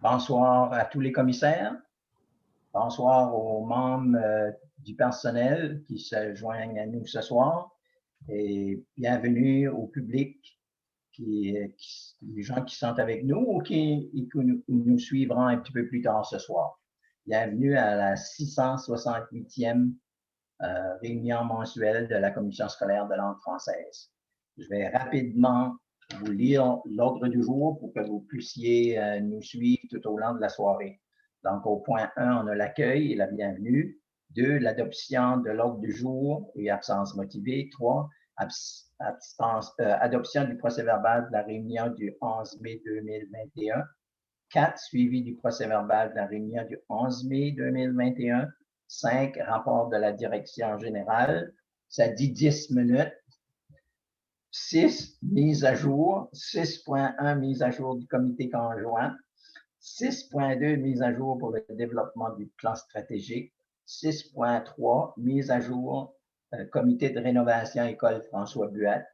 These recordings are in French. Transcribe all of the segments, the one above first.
Bonsoir à tous les commissaires. Bonsoir aux membres du personnel qui se joignent à nous ce soir. Et bienvenue au public, les gens qui sont avec nous ou qui nous suivront un petit peu plus tard ce soir. Bienvenue à la 668e réunion mensuelle de la Commission scolaire de langue française. Je vais rapidement vous lire l'ordre du jour pour que vous puissiez nous suivre tout au long de la soirée. Donc, au point 1, on a l'accueil et la bienvenue. 2, l'adoption de l'ordre du jour et absence motivée. 3, adoption du procès-verbal de la réunion du 11 mai 2021. 4, suivi du procès-verbal de la réunion du 11 mai 2021. 5, rapport de la direction générale. Ça dit 10 minutes. 6, mise à jour. 6.1, mise à jour du comité conjoint. 6.2, mise à jour pour le développement du plan stratégique. 6.3, mise à jour comité de rénovation école François Buette.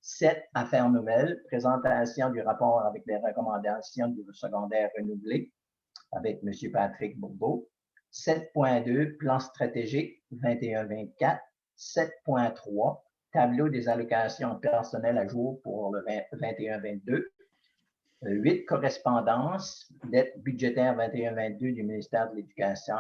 7, affaires nouvelles, présentation du rapport avec les recommandations du secondaire renouvelé avec M. Patrick Bourbeau. 7.2, plan stratégique 21-24. 7.3, tableau des allocations personnelles à jour pour le 21-22. 8, correspondance, dette budgétaire 21-22 du ministère de l'Éducation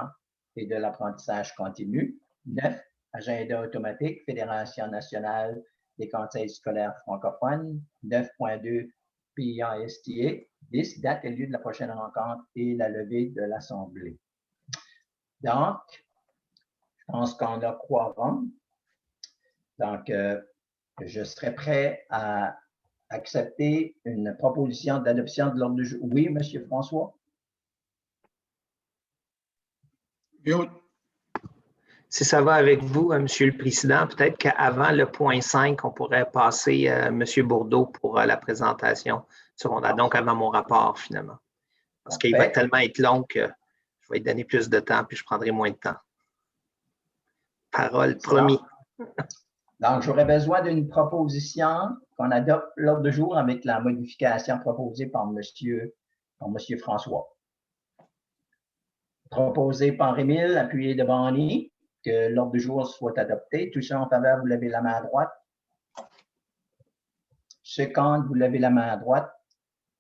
et de l'apprentissage continu. 9, agenda automatique, Fédération nationale des conseils scolaires francophones. 9.2, PIA-STA. 10, date et lieu de la prochaine rencontre et la levée de l'Assemblée. Donc, je pense qu'on a quorum. Donc, je serais prêt à accepter une proposition d'adoption de l'ordre du jour. Oui, M. François? Bien. Si ça va avec vous, M. le Président, peut-être qu'avant le point 5, on pourrait passer M. Bourdeau pour la présentation secondaire, donc avant mon rapport finalement. Parce qu'il va tellement être long que je vais lui donner plus de temps puis je prendrai moins de temps. Parole promis. Donc, j'aurais besoin d'une proposition qu'on adopte l'ordre du jour avec la modification proposée par M. François. Proposé par Émile, appuyé de Bonny, que l'ordre du jour soit adopté. Tous ceux en faveur, vous levez la main à droite. Ceux contre, vous levez la main à droite.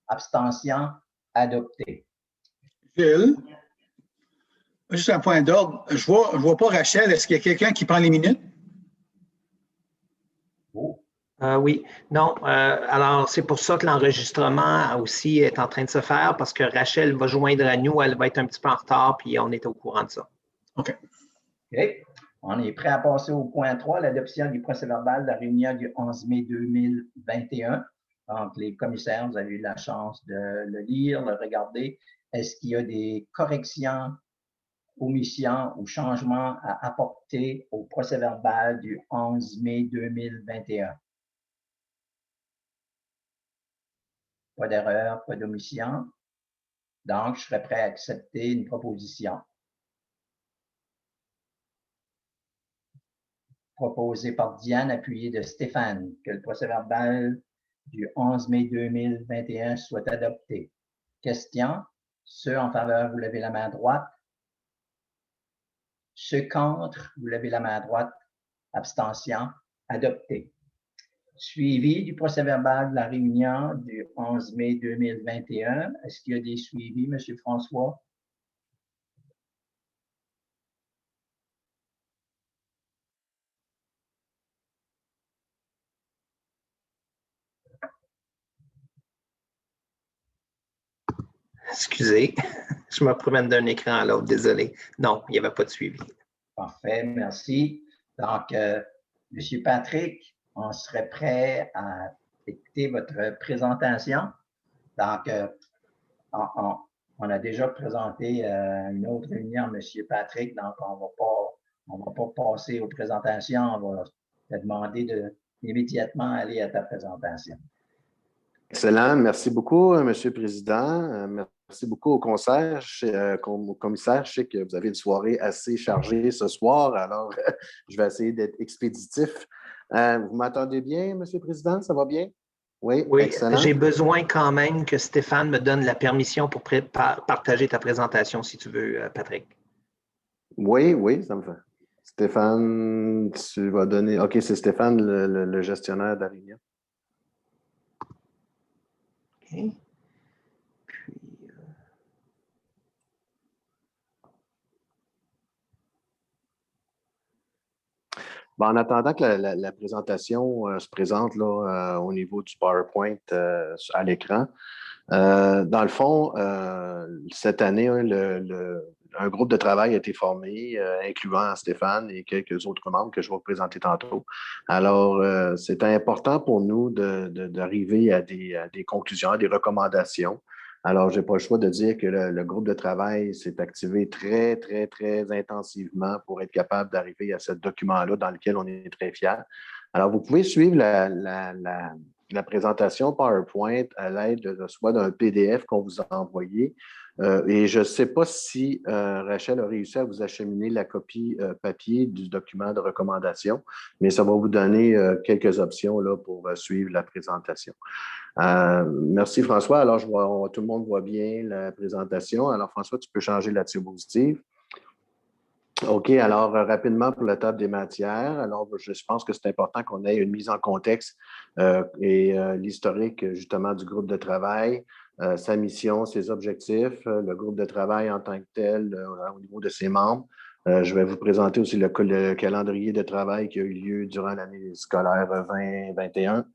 Abstention, adopté. Gilles, juste un point d'ordre. Je vois pas Rachel. Est-ce qu'il y a quelqu'un qui prend les minutes? Oui, non. Alors, c'est pour ça que l'enregistrement aussi est en train de se faire parce que Rachel va joindre à nous. Elle va être un petit peu en retard, puis on est au courant de ça. OK. OK. On est prêt à passer au point 3, l'adoption du procès-verbal de la réunion du 11 mai 2021. Donc, les commissaires, vous avez eu la chance de le lire, le regarder. Est-ce qu'il y a des corrections, omissions ou changements à apporter au procès-verbal du 11 mai 2021? Pas d'erreur, pas d'omission. Donc, je serais prêt à accepter une proposition. Proposée par Diane, appuyée de Stéphane, que le procès-verbal du 11 mai 2021 soit adopté. Question. Ceux en faveur, vous levez la main droite. Ceux contre, vous levez la main droite. Abstention. Adopté. Suivi du procès-verbal de la réunion du 11 mai 2021. Est-ce qu'il y a des suivis, M. François? Excusez, je me promène d'un écran à l'autre, désolé. Non, il n'y avait pas de suivi. Parfait, merci. Donc, M. Patrick, on serait prêt à écouter votre présentation. Donc, on a déjà présenté une autre réunion, M. Patrick, donc on va pas passer aux présentations, on va te demander d'immédiatement aller à ta présentation. Excellent. Merci beaucoup, M. le Président. Merci beaucoup au commissaire. Je sais que vous avez une soirée assez chargée ce soir, alors je vais essayer d'être expéditif. Vous m'entendez bien, M. le Président? Ça va bien? Oui, Oui, excellent. j'ai besoin quand même que Stéphane me donne la permission pour partager ta présentation, si tu veux, Patrick. Oui, oui, ça me fait. Stéphane, tu vas donner. OK, c'est Stéphane, le gestionnaire de la réunion. OK. Bon, en attendant que la présentation se présente là, au niveau du PowerPoint à l'écran, dans le fond, cette année, hein, un groupe de travail a été formé, incluant Stéphane et quelques autres membres que je vais vous présenter tantôt. Alors, c'est important pour nous d'arriver à des conclusions, à des recommandations. Alors, je n'ai pas le choix de dire que le groupe de travail s'est activé très, très, très intensivement pour être capable d'arriver à ce document-là dans lequel on est très fiers. Alors, vous pouvez suivre la présentation PowerPoint à l'aide soit d'un PDF qu'on vous a envoyé. Et je ne sais pas si Rachel a réussi à vous acheminer la copie papier du document de recommandation, mais ça va vous donner quelques options là, pour suivre la présentation. Merci François. Alors, tout le monde voit bien la présentation. Alors, François, tu peux changer la diapositive. OK, alors rapidement pour la table des matières. Alors, je pense que c'est important qu'on ait une mise en contexte et l'historique justement du groupe de travail, sa mission, ses objectifs, le groupe de travail en tant que tel au niveau de ses membres. Je vais vous présenter aussi le calendrier de travail qui a eu lieu durant l'année scolaire 2021.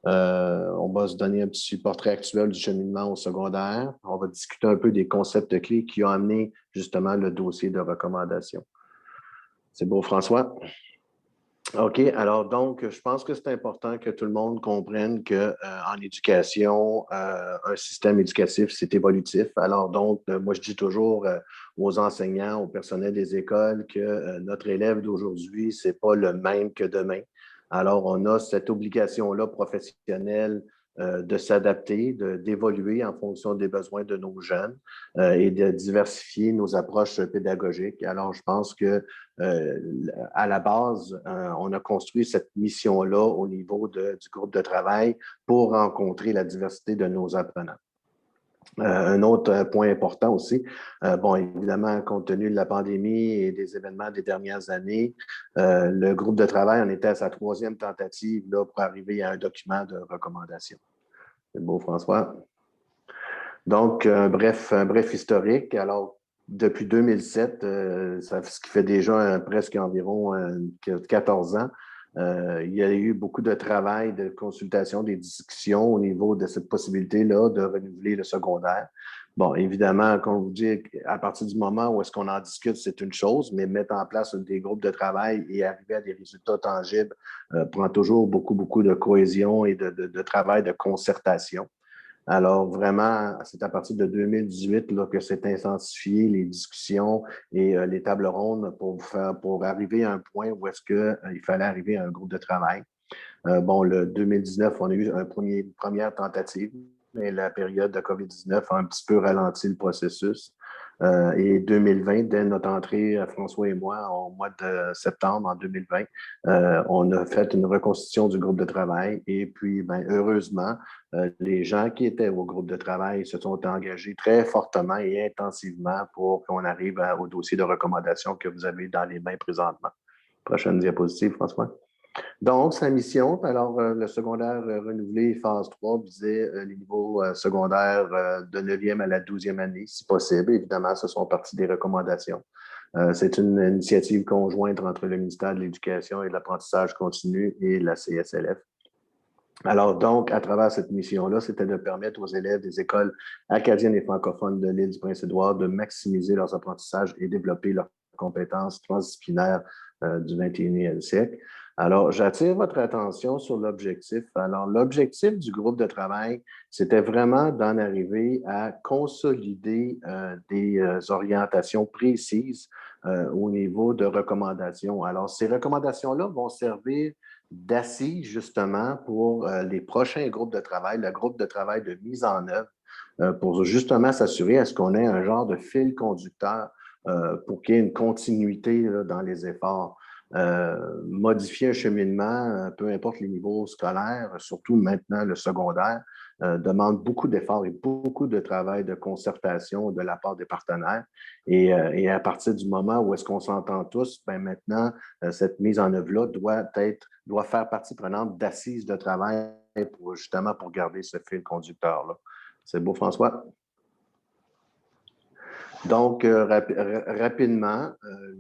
On va se donner un petit portrait actuel du cheminement au secondaire. On va discuter un peu des concepts clés qui ont amené justement le dossier de recommandation. C'est beau, François? OK. Alors, donc, je pense que c'est important que tout le monde comprenne qu'en éducation, un système éducatif, c'est évolutif. Alors, donc, moi, je dis toujours aux enseignants, au personnel des écoles que notre élève d'aujourd'hui, ce n'est pas le même que demain. Alors, on a cette obligation-là professionnelle de s'adapter, d'évoluer en fonction des besoins de nos jeunes et de diversifier nos approches pédagogiques. Alors, je pense que à la base, on a construit cette mission-là au niveau du groupe de travail pour rencontrer la diversité de nos apprenants. Un autre point important aussi, bon, évidemment, compte tenu de la pandémie et des événements des dernières années, le groupe de travail en était à sa 3e tentative là, pour arriver à un document de recommandation. C'est beau, François. Donc, un bref historique. Alors, depuis 2007, ce qui fait déjà presque environ 14 ans, il y a eu beaucoup de travail, de consultation, des discussions au niveau de cette possibilité-là de renouveler le secondaire. Bon, évidemment, comme vous dites, à partir du moment où est-ce qu'on en discute, c'est une chose, mais mettre en place des groupes de travail et arriver à des résultats tangibles prend toujours beaucoup, beaucoup de cohésion et de travail de concertation. Alors, vraiment, c'est à partir de 2018 là, que s'est intensifié les discussions et les tables rondes pour arriver à un point où est-ce qu'il fallait arriver à un groupe de travail. Bon, le 2019, on a eu une première tentative, mais la période de COVID-19 a un petit peu ralenti le processus. Et 2020, dès notre entrée, François et moi, au mois de septembre en 2020, on a fait une reconstitution du groupe de travail. Et puis, ben, heureusement, les gens qui étaient au groupe de travail se sont engagés très fortement et intensivement pour qu'on arrive au dossier de recommandation que vous avez dans les mains présentement. Prochaine diapositive, François. Donc, sa mission, alors le secondaire renouvelé phase 3 visait les niveaux secondaires de 9e à la 12e année, si possible. Évidemment, ce sont partie des recommandations. C'est une initiative conjointe entre le ministère de l'Éducation et de l'apprentissage continu et la CSLF. Alors, donc, à travers cette mission-là, c'était de permettre aux élèves des écoles acadiennes et francophones de l'île du Prince-Édouard de maximiser leurs apprentissages et développer leurs compétences transdisciplinaires du 21e siècle. Alors, j'attire votre attention sur l'objectif. Alors, l'objectif du groupe de travail, c'était vraiment d'en arriver à consolider des orientations précises au niveau de recommandations. Alors, ces recommandations-là vont servir d'assises, justement, pour les prochains groupes de travail, le groupe de travail de mise en œuvre, pour justement s'assurer à ce qu'on ait un genre de fil conducteur pour qu'il y ait une continuité là, dans les efforts. Modifier un cheminement, peu importe les niveaux scolaires, surtout maintenant le secondaire, demande beaucoup d'efforts et beaucoup de travail de concertation de la part des partenaires. Et à partir du moment où est-ce qu'on s'entend tous, ben maintenant, cette mise en œuvre-là doit faire partie prenante d'assises de travail justement pour garder ce fil conducteur-là. C'est beau, François? Donc, rapidement,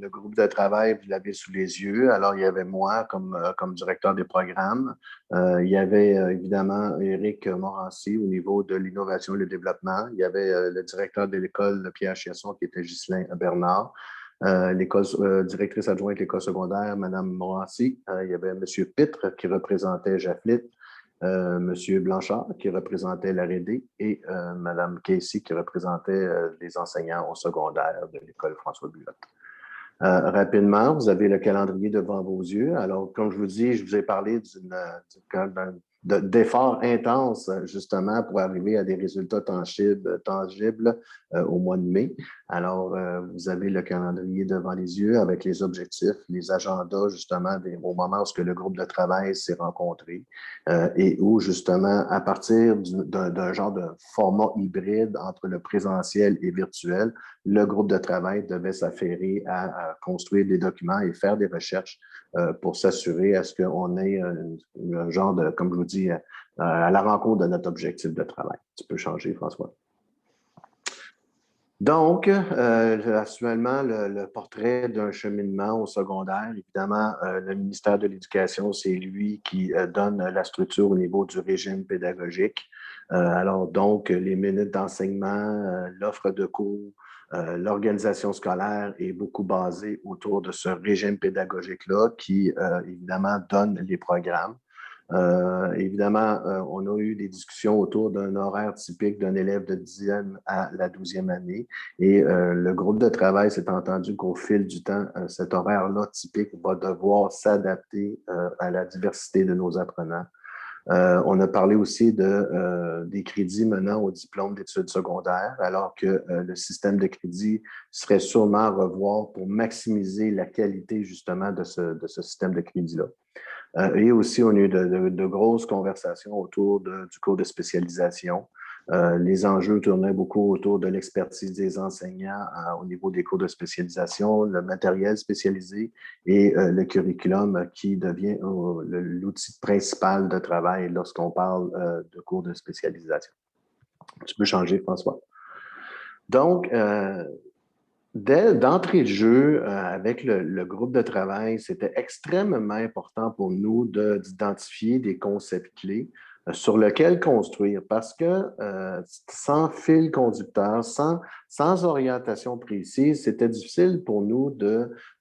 le groupe de travail, vous l'avez sous les yeux. Alors, il y avait moi comme directeur des programmes. Il y avait évidemment Éric Morancy au niveau de l'innovation et le développement. Il y avait le directeur de l'école de Pierre Chiasson qui était Ghislain Bernard. Directrice adjointe de l'école secondaire, Mme Morancy. Il y avait M. Pitre qui représentait Jaflit. M. Blanchard qui représentait la R&D et Mme Casey qui représentait les enseignants au secondaire de l'école François Bulotte. Rapidement, vous avez le calendrier devant vos yeux. Alors, comme je vous dis, je vous ai parlé d'efforts intenses, justement, pour arriver à des résultats tangibles au mois de mai. Alors, vous avez le calendrier devant les yeux avec les objectifs, les agendas, justement, au moment où le groupe de travail s'est rencontré et où, justement, à partir d'un genre de format hybride entre le présentiel et virtuel, le groupe de travail devait s'affairer à construire des documents et faire des recherches pour s'assurer à ce qu'on ait un genre de, comme je vous dis, à la rencontre de notre objectif de travail. Tu peux changer, François. Donc, actuellement, le portrait d'un cheminement au secondaire, évidemment, le ministère de l'Éducation, c'est lui qui donne la structure au niveau du régime pédagogique. Alors, donc, les minutes d'enseignement, l'offre de cours, l'organisation scolaire est beaucoup basée autour de ce régime pédagogique-là qui, évidemment, donne les programmes. Évidemment, on a eu des discussions autour d'un horaire typique d'un élève de 10e à la 12e année et le groupe de travail s'est entendu qu'au fil du temps, cet horaire-là typique va devoir s'adapter à la diversité de nos apprenants. On a parlé aussi des crédits menant au diplôme d'études secondaires, alors que le système de crédit serait sûrement à revoir pour maximiser la qualité justement de ce système de crédit-là. Et aussi, on a eu de grosses conversations autour du cours de spécialisation. Les enjeux tournaient beaucoup autour de l'expertise des enseignants au niveau des cours de spécialisation, le matériel spécialisé et le curriculum qui devient l'outil principal de travail lorsqu'on parle de cours de spécialisation. Tu peux changer, François. Donc, d'entrée de jeu, avec le groupe de travail, c'était extrêmement important pour nous d'identifier des concepts clés sur lesquels construire parce que sans fil conducteur, sans orientation précise, c'était difficile pour nous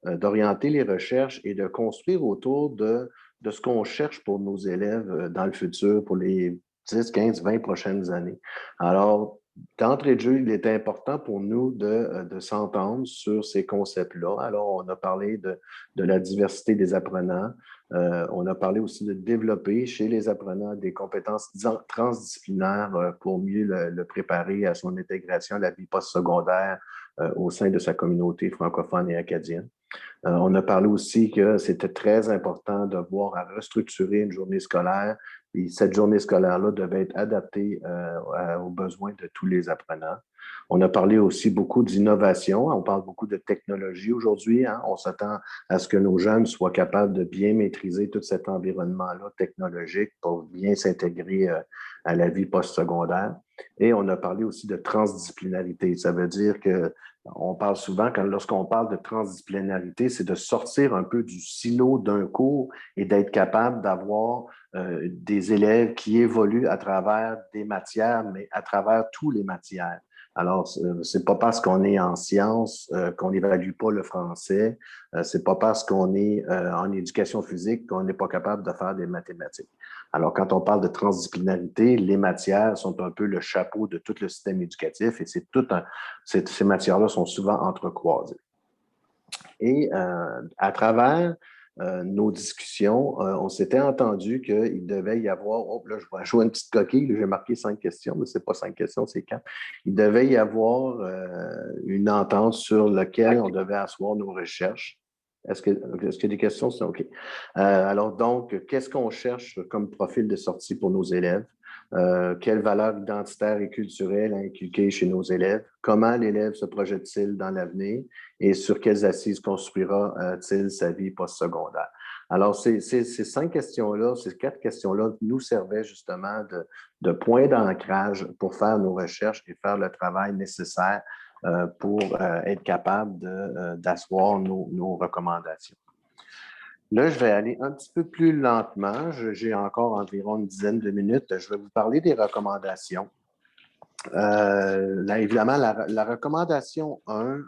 d'orienter les recherches et de construire autour de ce qu'on cherche pour nos élèves dans le futur, pour les 10, 15, 20 prochaines années. Alors, d'entrée de jeu, il était important pour nous de s'entendre sur ces concepts-là. Alors, on a parlé de la diversité des apprenants. On a parlé aussi de développer chez les apprenants des compétences transdisciplinaires pour mieux le préparer à son intégration à la vie postsecondaire au sein de sa communauté francophone et acadienne. On a parlé aussi que c'était très important de voir à restructurer une journée scolaire. Et cette journée scolaire-là devait être adaptée aux besoins de tous les apprenants. On a parlé aussi beaucoup d'innovation. On parle beaucoup de technologie aujourd'hui. Hein? On s'attend à ce que nos jeunes soient capables de bien maîtriser tout cet environnement-là technologique pour bien s'intégrer à la vie postsecondaire. Et on a parlé aussi de transdisciplinarité. Ça veut dire que on parle souvent, lorsqu'on parle de transdisciplinarité, c'est de sortir un peu du silo d'un cours et d'être capable d'avoir des élèves qui évoluent à travers des matières, mais à travers toutes les matières. Alors, c'est pas parce qu'on est en sciences qu'on n'évalue pas le français. C'est pas parce qu'on est en éducation physique qu'on n'est pas capable de faire des mathématiques. Alors, quand on parle de transdisciplinarité, les matières sont un peu le chapeau de tout le système éducatif et ces matières-là sont souvent entrecroisées. Et à travers nos discussions, on s'était entendu qu'il devait y avoir, là, je vais jouer une petite coquille, j'ai marqué 5 questions, mais ce n'est pas 5 questions, c'est 4. Il devait y avoir une entente sur laquelle on devait asseoir nos recherches. Est-ce qu'il y a des questions? C'est OK. Alors, donc, qu'est-ce qu'on cherche comme profil de sortie pour nos élèves? Quelles valeurs identitaires et culturelles à inculquer chez nos élèves? Comment l'élève se projette-t-il dans l'avenir? Et sur quelles assises construira-t-il sa vie postsecondaire? Alors, ces 5 questions-là, ces 4 questions-là nous servaient justement de point d'ancrage pour faire nos recherches et faire le travail nécessaire pour être capable d'asseoir nos recommandations. Là, je vais aller un petit peu plus lentement. J'ai encore environ une dizaine de minutes. Je vais vous parler des recommandations. Là, évidemment, la recommandation 1,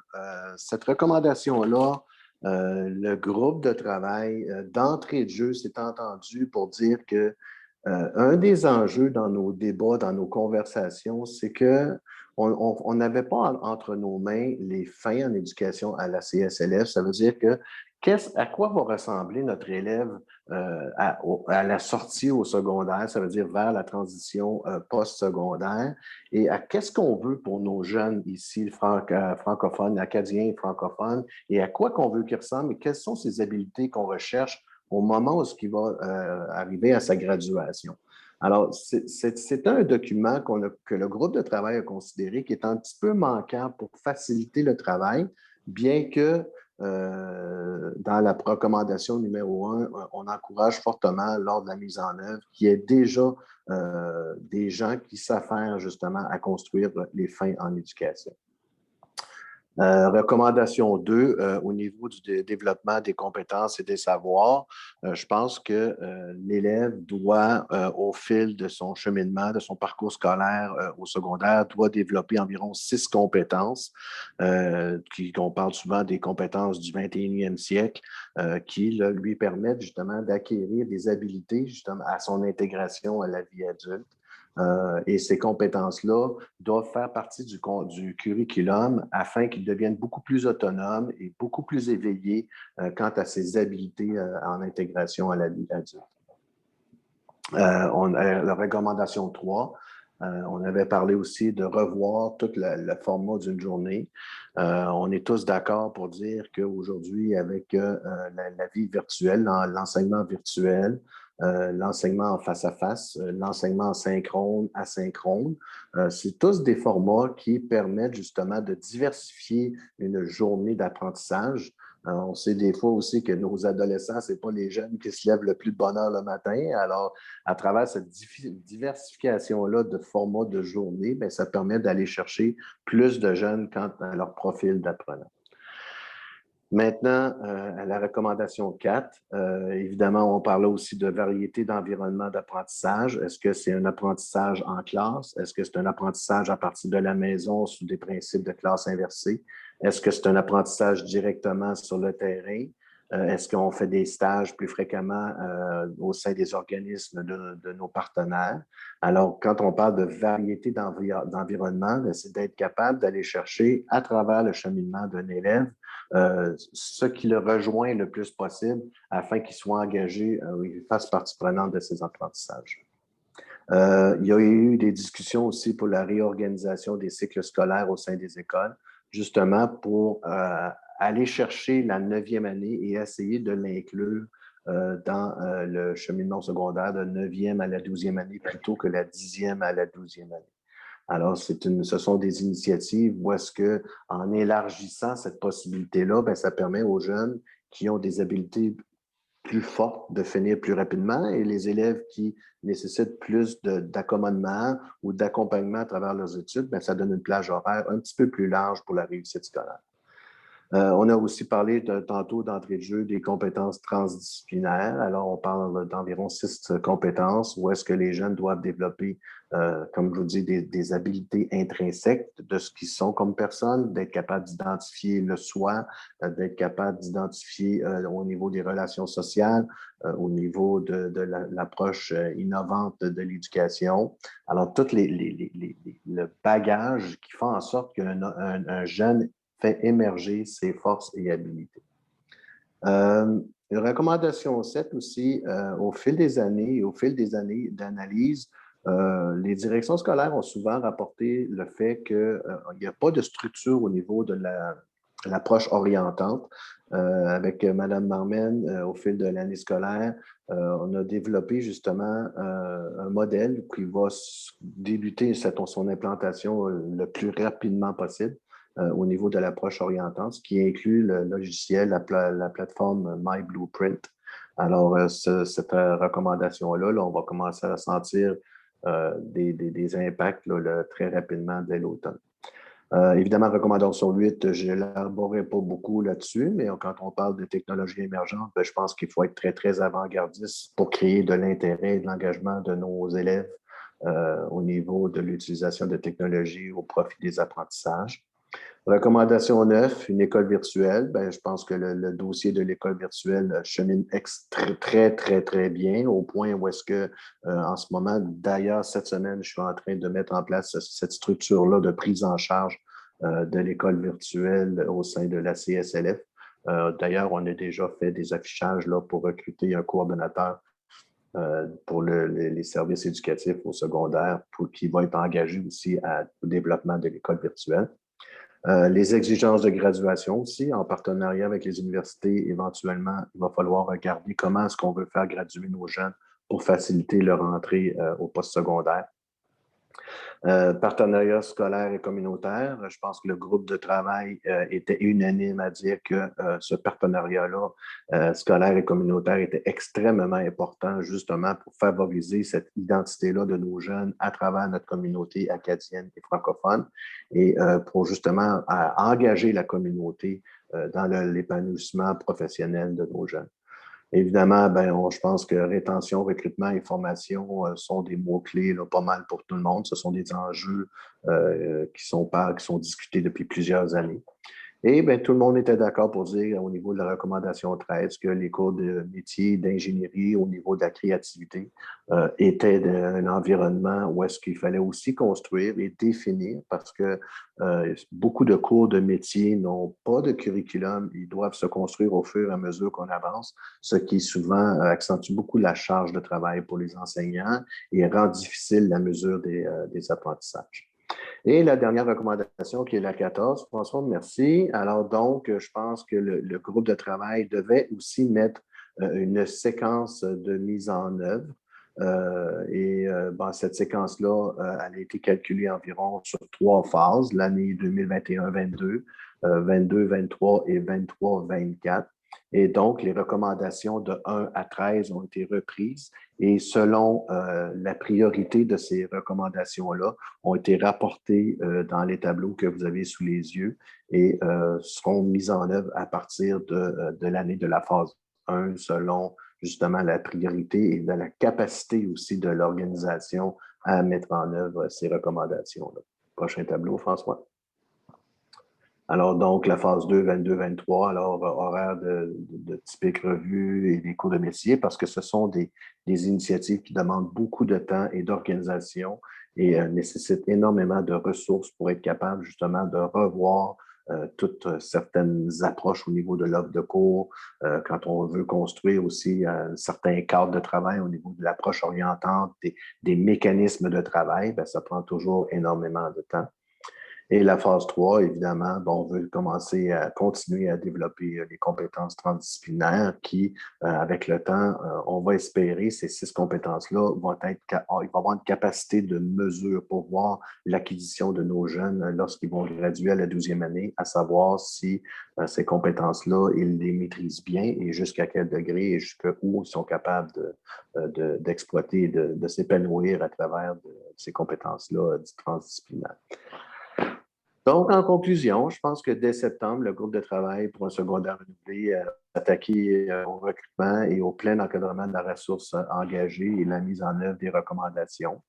cette recommandation-là, le groupe de travail d'entrée de jeu s'est entendu pour dire que un des enjeux dans nos débats, dans nos conversations, c'est que on n'avait pas entre nos mains les fins en éducation à la CSLF. Ça veut dire que à quoi va ressembler notre élève à la sortie au secondaire, ça veut dire vers la transition post-secondaire, et à qu'est-ce qu'on veut pour nos jeunes ici, francophones, acadiens et francophones, et à quoi qu'on veut qu'ils ressemblent, et quelles sont ces habiletés qu'on recherche au moment où il va arriver à sa graduation. Alors, c'est un document que le groupe de travail a considéré qui est un petit peu manquant pour faciliter le travail, bien que dans la recommandation numéro 1, on encourage fortement lors de la mise en œuvre qu'il y ait déjà des gens qui s'affairent justement à construire les fins en éducation. Recommandation 2, au niveau du développement des compétences et des savoirs, je pense que l'élève doit, au fil de son cheminement, de son parcours scolaire au secondaire, doit développer environ 6 compétences, qu'on parle souvent des compétences du 21e siècle, qui là, lui permettent justement d'acquérir des habiletés justement à son intégration à la vie adulte. Et ces compétences-là doivent faire partie du curriculum afin qu'ils deviennent beaucoup plus autonomes et beaucoup plus éveillés quant à ses habiletés en intégration à la vie adulte. La recommandation 3, on avait parlé aussi de revoir tout le format d'une journée. On est tous d'accord pour dire qu'aujourd'hui, avec la vie virtuelle, l'enseignement virtuel, l'enseignement en face-à-face, l'enseignement synchrone, asynchrone. C'est tous des formats qui permettent justement de diversifier une journée d'apprentissage. On sait des fois aussi que nos adolescents, ce n'est pas les jeunes qui se lèvent le plus de bonne heure le matin. Alors, à travers cette diversification-là de formats de journée, bien, ça permet d'aller chercher plus de jeunes quant à leur profil d'apprenant. Maintenant, à la recommandation 4, évidemment, on parlait aussi de variété d'environnement d'apprentissage. Est-ce que c'est un apprentissage en classe? Est-ce que c'est un apprentissage à partir de la maison sous des principes de classe inversée? Est-ce que c'est un apprentissage directement sur le terrain? Est-ce qu'on fait des stages plus fréquemment au sein des organismes de nos partenaires? Alors, quand on parle de variété d'environnement, c'est d'être capable d'aller chercher à travers le cheminement d'un élève ce qui le rejoint le plus possible afin qu'il soit engagé et fasse partie prenante de ces apprentissages. Il y a eu des discussions aussi pour la réorganisation des cycles scolaires au sein des écoles, justement pour aller chercher la 9e année et essayer de l'inclure dans le cheminement secondaire de 9e à la 12e année plutôt que la 10e à la 12e année. Alors, ce sont des initiatives où est-ce qu'en élargissant cette possibilité-là, bien, ça permet aux jeunes qui ont des habiletés plus fortes de finir plus rapidement et les élèves qui nécessitent plus d'accommodement ou d'accompagnement à travers leurs études, bien, ça donne une plage horaire un petit peu plus large pour la réussite scolaire. On a aussi parlé tantôt d'entrée de jeu des compétences transdisciplinaires. Alors, on parle d'environ 6 compétences où est-ce que les jeunes doivent développer, comme je vous dis, des habiletés intrinsèques de ce qu'ils sont comme personnes, d'être capable d'identifier le soi, d'être capable d'identifier au niveau des relations sociales, au niveau de l'approche innovante de l'éducation. Alors, tout le bagage qui fait en sorte qu'un jeune fait émerger ses forces et habilités. Une recommandation 7 aussi, au fil des années et au fil des années d'analyse, les directions scolaires ont souvent rapporté le fait qu'il n'y a pas de structure au niveau de l'approche orientante. Avec Mme Marmen, au fil de l'année scolaire, on a développé justement un modèle qui va débuter son implantation le plus rapidement possible au niveau de l'approche orientante, ce qui inclut le logiciel, la plateforme My Blueprint. Alors, cette recommandation-là, on va commencer à sentir des impacts là, très rapidement dès l'automne. Évidemment, recommandation 8, je n'élaborerai pas beaucoup là-dessus, mais quand on parle de technologies émergentes, je pense qu'il faut être très, très avant-gardiste pour créer de l'intérêt et de l'engagement de nos élèves au niveau de l'utilisation de technologies au profit des apprentissages. Recommandation 9, une école virtuelle. Je pense que le dossier de l'école virtuelle chemine très bien, au point où est-ce que, en ce moment, d'ailleurs, cette semaine, je suis en train de mettre en place cette structure-là de prise en charge de l'école virtuelle au sein de la CSLF. D'ailleurs, on a déjà fait des affichages là, pour recruter un coordonnateur pour les services éducatifs au secondaire qui va être engagé aussi au développement de l'école virtuelle. Les exigences de graduation aussi, en partenariat avec les universités, éventuellement, il va falloir regarder comment est-ce qu'on veut faire graduer nos jeunes pour faciliter leur entrée au postsecondaire. Partenariat scolaire et communautaire, je pense que le groupe de travail était unanime à dire que ce partenariat-là scolaire et communautaire était extrêmement important justement pour favoriser cette identité-là de nos jeunes à travers notre communauté acadienne et francophone et pour justement engager la communauté dans l'épanouissement professionnel de nos jeunes. Évidemment, je pense que rétention, recrutement et formation sont des mots-clés pas mal pour tout le monde. Ce sont des enjeux qui sont discutés depuis plusieurs années. Et tout le monde était d'accord pour dire au niveau de la recommandation 13 que les cours de métier, d'ingénierie, au niveau de la créativité, étaient un environnement où est-ce qu'il fallait aussi construire et définir parce que beaucoup de cours de métier n'ont pas de curriculum. Ils doivent se construire au fur et à mesure qu'on avance, ce qui souvent accentue beaucoup la charge de travail pour les enseignants et rend difficile la mesure des apprentissages. Et la dernière recommandation, qui est la 14, François, merci. Alors donc, je pense que le groupe de travail devait aussi mettre une séquence de mise en œuvre. Cette séquence-là, elle a été calculée environ sur 3 phases, l'année 2021-22, 22-23 et 23-24. Et donc, les recommandations de 1 à 13 ont été reprises et selon la priorité de ces recommandations-là, ont été rapportées dans les tableaux que vous avez sous les yeux et seront mises en œuvre à partir de l'année de la phase 1 selon justement la priorité et de la capacité aussi de l'organisation à mettre en œuvre ces recommandations-là. Prochain tableau, François. Alors, donc, la phase 2, 22-23, alors, horaire de typique revue et des cours de métier, parce que ce sont des initiatives qui demandent beaucoup de temps et d'organisation et nécessitent énormément de ressources pour être capable, justement, de revoir toutes certaines approches au niveau de l'offre de cours, quand on veut construire aussi un certain cadre de travail au niveau de l'approche orientante, des mécanismes de travail, ça prend toujours énormément de temps. Et la phase 3, évidemment, on veut commencer à continuer à développer les compétences transdisciplinaires qui, avec le temps, on va espérer ces 6 compétences-là vont avoir une capacité de mesure pour voir l'acquisition de nos jeunes lorsqu'ils vont graduer à la 12e année, à savoir si ces compétences-là, ils les maîtrisent bien et jusqu'à quel degré et jusqu'où ils sont capables d'exploiter et de s'épanouir à travers ces compétences-là transdisciplinaires. Donc, en conclusion, je pense que dès septembre, le groupe de travail pour un secondaire renouvelé va s'attaquer au recrutement et au plein encadrement de la ressource engagée et la mise en œuvre des recommandations.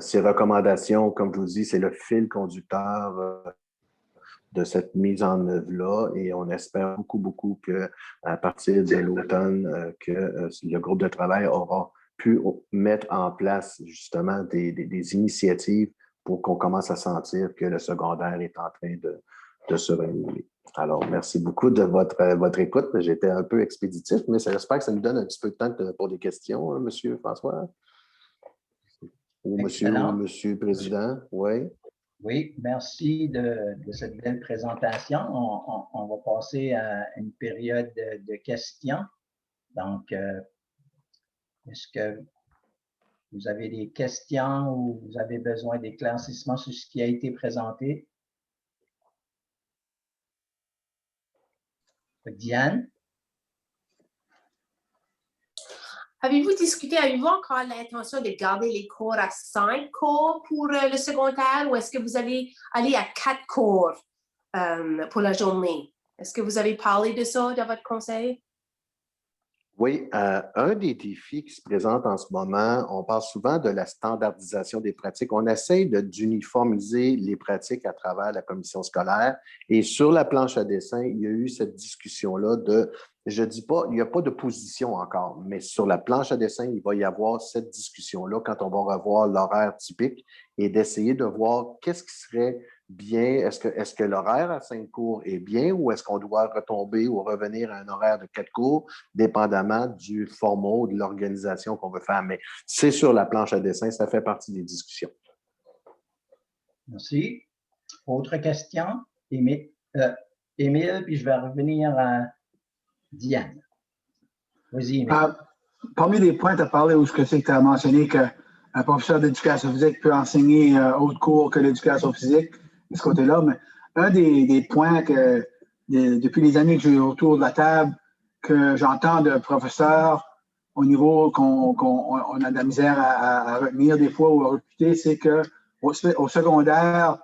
Ces recommandations, comme je vous dis, c'est le fil conducteur de cette mise en œuvre-là et on espère beaucoup qu'à partir de l'automne, que le groupe de travail aura pu mettre en place justement des initiatives pour qu'on commence à sentir que le secondaire est en train de se renouveler. Alors, merci beaucoup de votre écoute. J'étais un peu expéditif, mais j'espère que ça nous donne un petit peu de temps pour des questions, hein, M. François. Ou Monsieur le Président, oui. Oui, merci de cette belle présentation. On va passer à une période de questions. Donc, est-ce que vous avez des questions ou vous avez besoin d'éclaircissements sur ce qui a été présenté? Diane? Avez-vous encore l'intention de garder les cours à 5 cours pour le secondaire ou est-ce que vous allez aller à 4 cours pour la journée? Est-ce que vous avez parlé de ça dans votre conseil? Oui, un des défis qui se présentent en ce moment, on parle souvent de la standardisation des pratiques. On essaye d'uniformiser les pratiques à travers la commission scolaire. Et sur la planche à dessin, il y a eu cette discussion-là de, je ne dis pas, il n'y a pas de position encore, mais sur la planche à dessin, il va y avoir cette discussion-là quand on va revoir l'horaire typique et d'essayer de voir qu'est-ce qui serait bien. Est-ce que l'horaire à 5 cours est bien ou est-ce qu'on doit retomber ou revenir à un horaire de 4 cours, dépendamment du format ou de l'organisation qu'on veut faire. Mais c'est sur la planche à dessin, ça fait partie des discussions. Merci. Autre question? Émile, puis je vais revenir à Diane. Vas-y, Émile. Parmi les points, tu as parlé où tu as mentionné qu'un professeur d'éducation physique peut enseigner autre cours que l'éducation physique, de ce côté-là. Mais un des points que, depuis les années que je suis autour de la table, que j'entends de professeurs au niveau qu'on a de la misère à retenir des fois ou à réputer, c'est qu'au secondaire,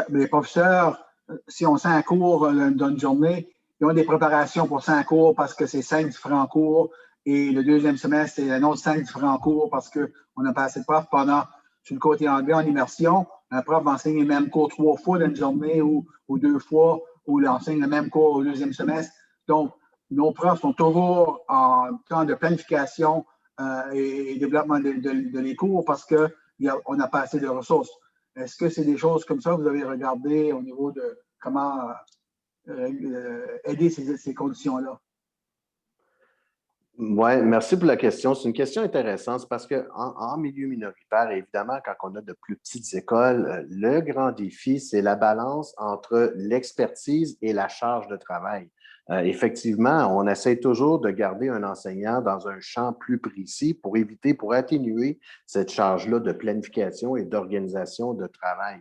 les professeurs, si on 5 cours dans une journée, ils ont des préparations pour 5 cours parce que c'est 5 différents cours et le deuxième semestre, c'est un autre 5 différents cours parce qu'on a pas assez de profs pendant, sur le côté anglais en immersion, un prof enseigne le même cours 3 fois dans une journée ou 2 fois ou il enseigne le même cours au deuxième semestre. Donc, nos profs sont toujours en temps de planification et développement de les cours parce qu'on n'a pas assez de ressources. Est-ce que c'est des choses comme ça que vous avez regardé au niveau de comment aider ces conditions-là? Oui, merci pour la question. C'est une question intéressante parce qu'en milieu minoritaire, évidemment, quand on a de plus petites écoles, le grand défi, c'est la balance entre l'expertise et la charge de travail. Effectivement, on essaie toujours de garder un enseignant dans un champ plus précis pour atténuer cette charge-là de planification et d'organisation de travail.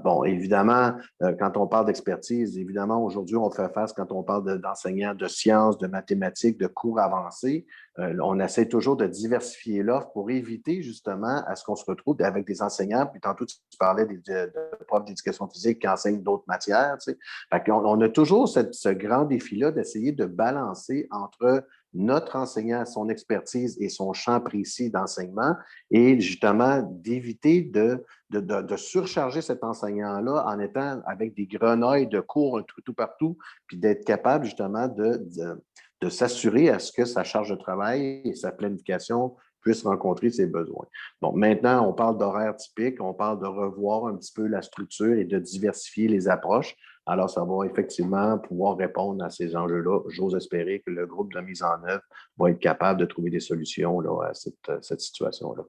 Bon, évidemment, quand on parle d'expertise, évidemment, aujourd'hui, on fait face, quand on parle d'enseignants de sciences, de mathématiques, de cours avancés, on essaie toujours de diversifier l'offre pour éviter justement à ce qu'on se retrouve avec des enseignants, puis tantôt tu parlais de profs d'éducation physique qui enseignent d'autres matières, tu sais. Fait qu'on a toujours ce grand défi-là d'essayer de balancer entre notre enseignant, son expertise et son champ précis d'enseignement et justement d'éviter de surcharger cet enseignant-là en étant avec des grenouilles de cours un tout partout, puis d'être capable justement de s'assurer à ce que sa charge de travail et sa planification puissent rencontrer ses besoins. Bon, maintenant, on parle d'horaire typique, on parle de revoir un petit peu la structure et de diversifier les approches. Alors, ça va effectivement pouvoir répondre à ces enjeux-là. J'ose espérer que le groupe de mise en œuvre va être capable de trouver des solutions là, à cette situation-là.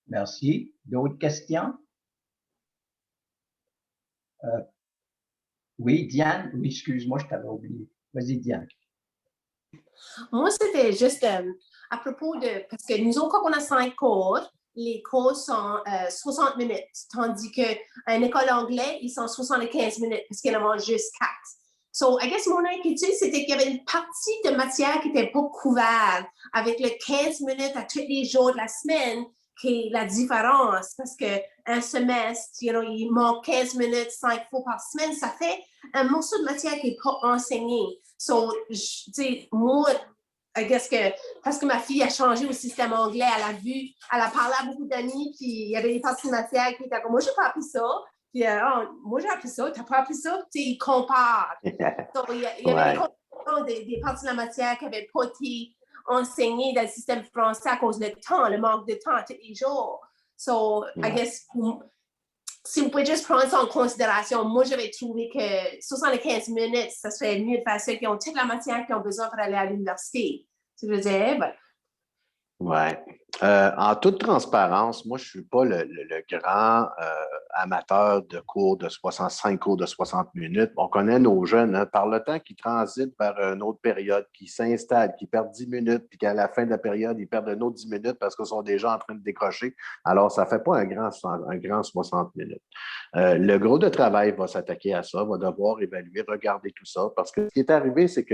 Merci. D'autres questions? Oui, Diane. Oui, excuse-moi, je t'avais oublié. Vas-y, Diane. Moi, c'était juste à propos de, parce que nous, quand on a 5 cours, les cours sont 60 minutes, tandis qu'à une école anglaise, ils sont 75 minutes parce qu'il en a juste 4. So, I guess mon inquiétude, c'était qu'il y avait une partie de matière qui n'était pas couverte avec le 15 minutes à tous les jours de la semaine, qui est la différence, parce qu'un semestre, il manque 15 minutes 5 fois par semaine, ça fait un morceau de matière qui n'est pas enseigné. So, moi, I guess que parce que ma fille a changé au système anglais, elle a parlé à beaucoup d'amis, puis il y avait des parties de matière qui étaient comme, moi, j'ai pas appris ça. Puis, moi, j'ai appris ça, t'as pas appris ça? Tu sais, ils comparent. Donc, il y avait des parties de la matière qui n'avaient pas été enseignées dans le système français à cause du temps, le manque de temps tous les jours. So, I guess, si vous pouvez juste prendre ça en considération, moi, j'avais trouvé que 75 minutes, ça serait mieux de faire ceux qui ont toute la matière qu'ils ont besoin pour aller à l'université. Tu veux dire, ben. Oui, En toute transparence, moi, je ne suis pas le grand amateur de cours de 65 cours de 60 minutes. On connaît nos jeunes, hein, par le temps qu'ils transitent vers une autre période, qu'ils s'installent, qu'ils perdent 10 minutes, puis qu'à la fin de la période, ils perdent une autre 10 minutes parce qu'ils sont déjà en train de décrocher. Alors, ça ne fait pas un grand 60 minutes. Le groupe de travail va s'attaquer à ça, va devoir évaluer, regarder tout ça, parce que ce qui est arrivé, c'est que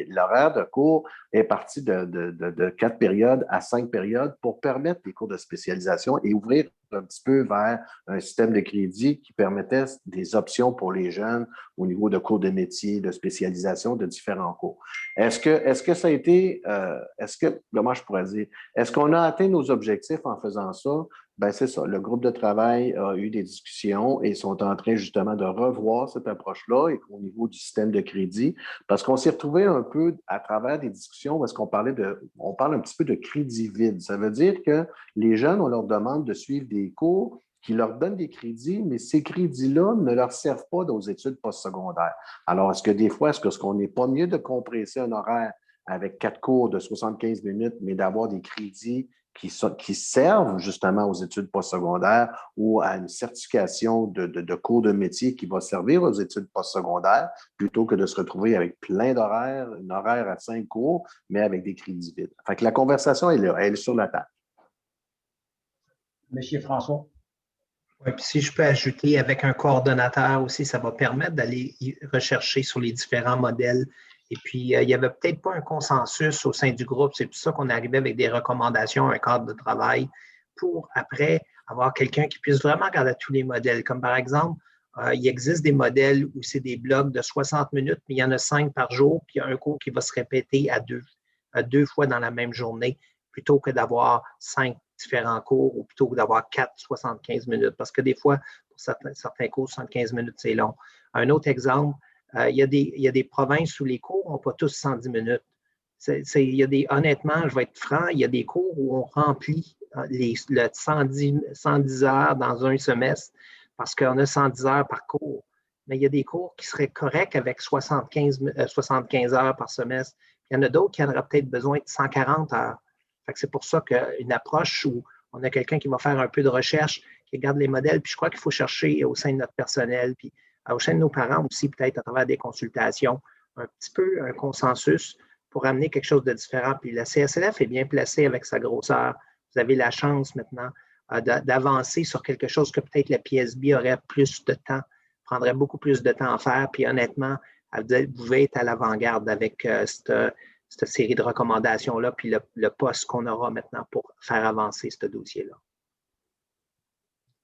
l'horaire de cours est parti de 4 périodes à 5 périodes pour permettre les cours de spécialisation et ouvrir un petit peu vers un système de crédit qui permettait des options pour les jeunes au niveau de cours de métier, de spécialisation, de différents cours. Est-ce que ça a été, comment je pourrais dire, est-ce qu'on a atteint nos objectifs en faisant ça? Ben c'est ça. Le groupe de travail a eu des discussions et sont en train justement de revoir cette approche-là au niveau du système de crédit, parce qu'on s'est retrouvé un peu à travers des discussions où est-ce qu'on parle un petit peu de crédit vide. Ça veut dire que les jeunes, on leur demande de suivre des cours qui leur donnent des crédits, mais ces crédits-là ne leur servent pas aux études postsecondaires. Alors, est-ce qu'on n'est pas mieux de compresser un horaire avec 4 cours de 75 minutes, mais d'avoir des crédits qui servent justement aux études postsecondaires ou à une certification de cours de métier qui va servir aux études postsecondaires plutôt que de se retrouver avec plein d'horaires, un horaire à 5 cours, mais avec des crédits vides. Fait que la conversation est là, elle est sur la table. Monsieur François. Oui, puis si je peux ajouter avec un coordonnateur aussi, ça va permettre d'aller rechercher sur les différents modèles. Et puis, il n'y avait peut-être pas un consensus au sein du groupe. C'est pour ça qu'on est arrivé avec des recommandations, un cadre de travail pour après avoir quelqu'un qui puisse vraiment regarder tous les modèles. Comme par exemple, il existe des modèles où c'est des blocs de 60 minutes, mais il y en a 5 par jour, puis il y a un cours qui va se répéter à deux fois dans la même journée, plutôt que d'avoir 5 différents cours ou plutôt que d'avoir 4 75 minutes. Parce que des fois, pour certains cours, 75 minutes, c'est long. Un autre exemple, il y a des provinces où les cours n'ont pas tous 110 minutes. Honnêtement, je vais être franc, il y a des cours où on remplit le 110 heures dans un semestre parce qu'on a 110 heures par cours. Mais il y a des cours qui seraient corrects avec 75 heures par semestre. Il y en a d'autres qui auraient peut-être besoin de 140 heures. C'est pour ça qu'une approche où on a quelqu'un qui va faire un peu de recherche, qui regarde les modèles, puis je crois qu'il faut chercher au sein de notre personnel, puis au sein de nos parents aussi, peut-être à travers des consultations, un petit peu un consensus pour amener quelque chose de différent. Puis la CSLF est bien placée avec sa grosseur. Vous avez la chance maintenant d'avancer sur quelque chose que peut-être la PSB aurait plus de temps, prendrait beaucoup plus de temps à faire. Puis honnêtement, vous pouvez être à l'avant-garde avec cette série de recommandations-là, puis le poste qu'on aura maintenant pour faire avancer ce dossier-là.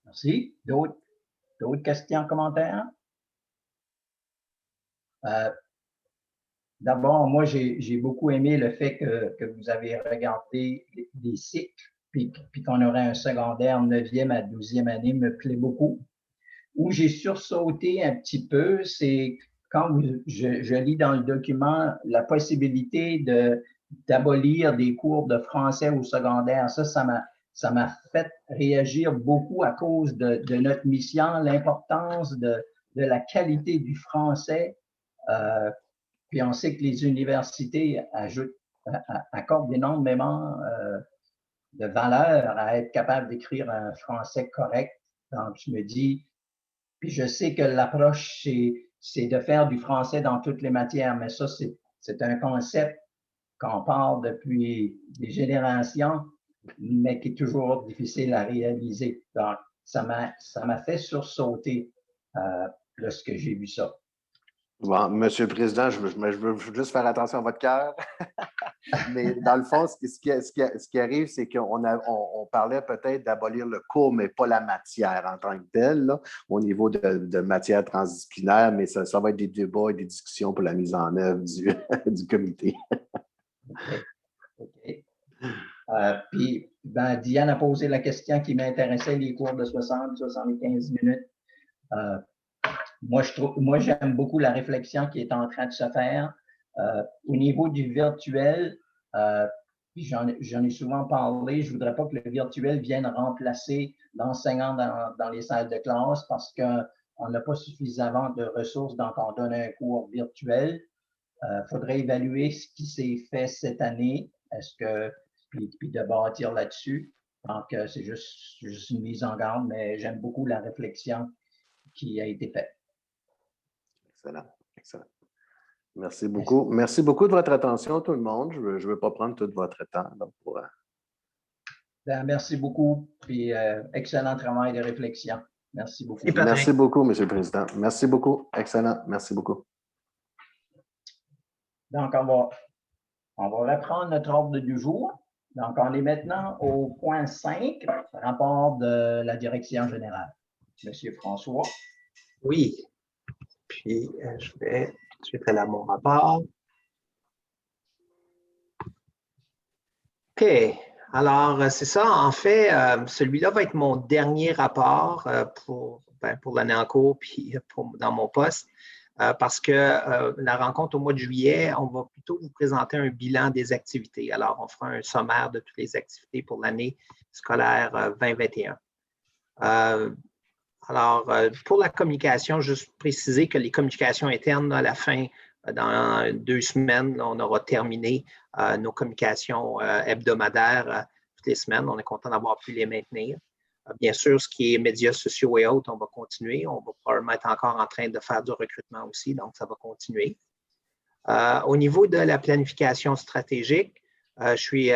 Merci. D'autres questions, commentaires? D'abord, moi, j'ai beaucoup aimé le fait que vous avez regardé les cycles, puis qu'on aurait un secondaire 9e à 12e année, me plaît beaucoup. Où j'ai sursauté un petit peu, c'est quand je lis dans le document la possibilité d'abolir des cours de français au secondaire. Ça m'a fait réagir beaucoup à cause de notre mission, l'importance de la qualité du français. Puis on sait que les universités accordent énormément de valeur à être capable d'écrire un français correct. Donc, je me dis, puis je sais que l'approche, c'est de faire du français dans toutes les matières, mais ça, c'est un concept qu'on parle depuis des générations, mais qui est toujours difficile à réaliser. Donc, ça m'a fait sursauter lorsque j'ai vu ça. Bon, Monsieur le Président, je veux juste faire attention à votre cœur. Mais dans le fond, ce qui arrive, c'est qu'on parlait peut-être d'abolir le cours, mais pas la matière en tant que telle, là, au niveau de matière transdisciplinaire, mais ça va être des débats et des discussions pour la mise en œuvre du comité. OK. Puis, Diane a posé la question qui m'intéressait, les cours de 60-75 minutes. Moi, j'aime beaucoup la réflexion qui est en train de se faire. Au niveau du virtuel, j'en ai souvent parlé, je ne voudrais pas que le virtuel vienne remplacer l'enseignant dans les salles de classe parce qu'on n'a pas suffisamment de ressources, donc on donne un cours virtuel. Faudrait évaluer ce qui s'est fait cette année. Est-ce que puis de bâtir là-dessus. Donc, c'est juste une mise en garde, mais j'aime beaucoup la réflexion qui a été faite. Excellent, excellent. Merci beaucoup. Merci beaucoup de votre attention, tout le monde. Je ne veux pas prendre tout votre temps. Donc, Merci beaucoup, puis excellent travail de réflexion. Merci beaucoup. Merci beaucoup, M. le Président. Merci beaucoup. Excellent. Merci beaucoup. Donc, on va reprendre notre ordre du jour. Donc, on est maintenant au point 5, rapport de la direction générale. Monsieur François. Oui. Puis, je vais tout de suite aller à mon rapport. OK. Alors, c'est ça. En fait, celui-là va être mon dernier rapport pour l'année en cours puis dans mon poste. Parce que la rencontre au mois de juillet, on va plutôt vous présenter un bilan des activités. Alors, on fera un sommaire de toutes les activités pour l'année scolaire 2021. Alors, pour la communication, juste préciser que les communications internes, à la fin, dans 2 semaines, là, on aura terminé nos communications hebdomadaires toutes les semaines. On est content d'avoir pu les maintenir. Bien sûr, ce qui est médias sociaux et autres, on va continuer. On va probablement être encore en train de faire du recrutement aussi, donc ça va continuer. Au niveau de la planification stratégique, je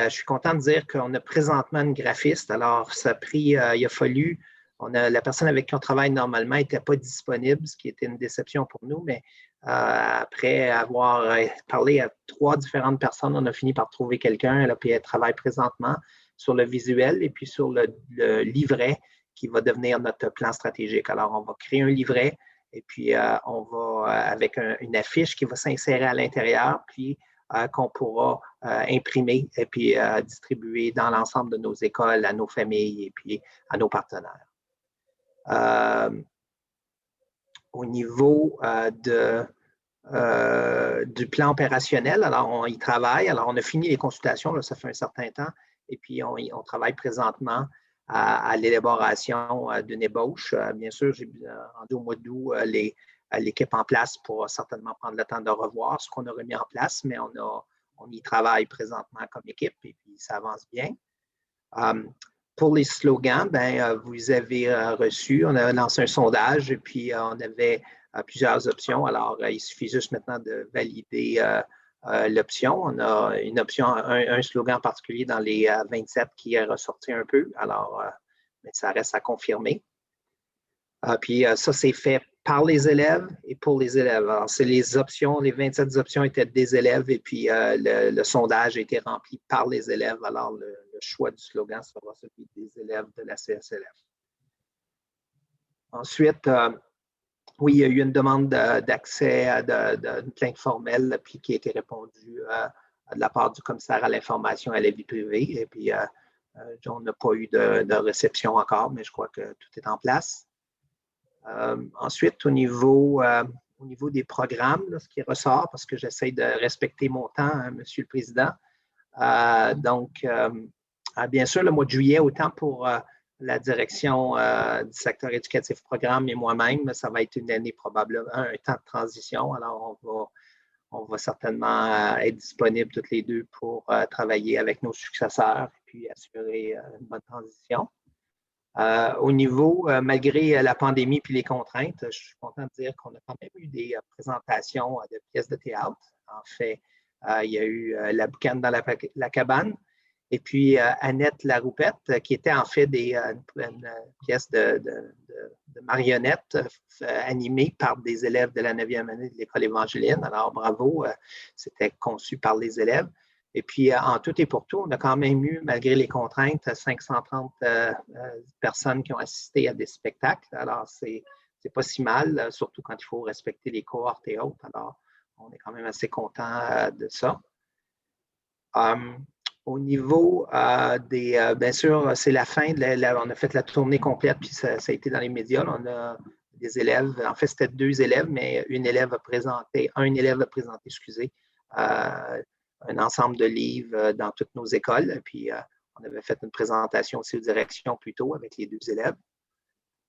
suis content de dire qu'on a présentement une graphiste. Alors, ça a pris, il a fallu, la personne avec qui on travaille normalement n'était pas disponible, ce qui était une déception pour nous, mais après avoir parlé à 3 différentes personnes, on a fini par trouver quelqu'un, puis elle travaille présentement sur le visuel et puis sur le livret qui va devenir notre plan stratégique. Alors, on va créer un livret et puis on va, avec une affiche qui va s'insérer à l'intérieur, puis qu'on pourra imprimer et puis distribuer dans l'ensemble de nos écoles, à nos familles et puis à nos partenaires. Au niveau du plan opérationnel, alors on y travaille. Alors, on a fini les consultations, là, ça fait un certain temps. Et puis, on travaille présentement à l'élaboration d'une ébauche. Bien sûr, j'ai rendu au mois d'août l'équipe en place pour certainement prendre le temps de revoir ce qu'on a remis en place, mais on y travaille présentement comme équipe et puis ça avance bien. Pour les slogans, vous avez reçu, on a lancé un sondage et puis on avait plusieurs options. Alors, il suffit juste maintenant de valider l'option. On a une option, un slogan particulier dans les 27 qui est ressorti un peu. Alors, mais ça reste à confirmer. Puis ça, c'est fait par les élèves et pour les élèves. Alors, c'est les options, les 27 options étaient des élèves et puis le sondage a été rempli par les élèves. Alors, le choix du slogan sera celui des élèves de la CSLF. Ensuite, oui, il y a eu une demande d'accès à une plainte formelle puis qui a été répondue de la part du commissaire à l'information et à la vie privée. Et puis, on n'a pas eu de réception encore, mais je crois que tout est en place. Ensuite, au niveau des programmes, là, ce qui ressort, parce que j'essaie de respecter mon temps, hein, Monsieur le Président. Donc, bien sûr, le mois de juillet, autant pour la direction du secteur éducatif programme et moi-même, ça va être une année probablement, un temps de transition. Alors, on va certainement être disponibles toutes les deux pour travailler avec nos successeurs et puis assurer une bonne transition. Au niveau, malgré la pandémie puis les contraintes, je suis content de dire qu'on a quand même eu des présentations de pièces de théâtre. En fait, il y a eu La boucane dans la cabane et puis Annette Laroupette, qui était en fait une pièce de marionnettes animée par des élèves de la 9e année de l'école évangéline. Alors, bravo, c'était conçu par les élèves. Et puis, en tout et pour tout, on a quand même eu, malgré les contraintes, 530 personnes qui ont assisté à des spectacles. Alors, c'est pas si mal, surtout quand il faut respecter les cohortes et autres. Alors, on est quand même assez content de ça. Au niveau bien sûr, c'est la fin. On a fait la tournée complète, puis ça a été dans les médias. On a des élèves, en fait, c'était 2 élèves, mais un élève a présenté, excusez, un ensemble de livres dans toutes nos écoles. Puis, on avait fait une présentation aussi aux directions plus tôt avec les 2 élèves.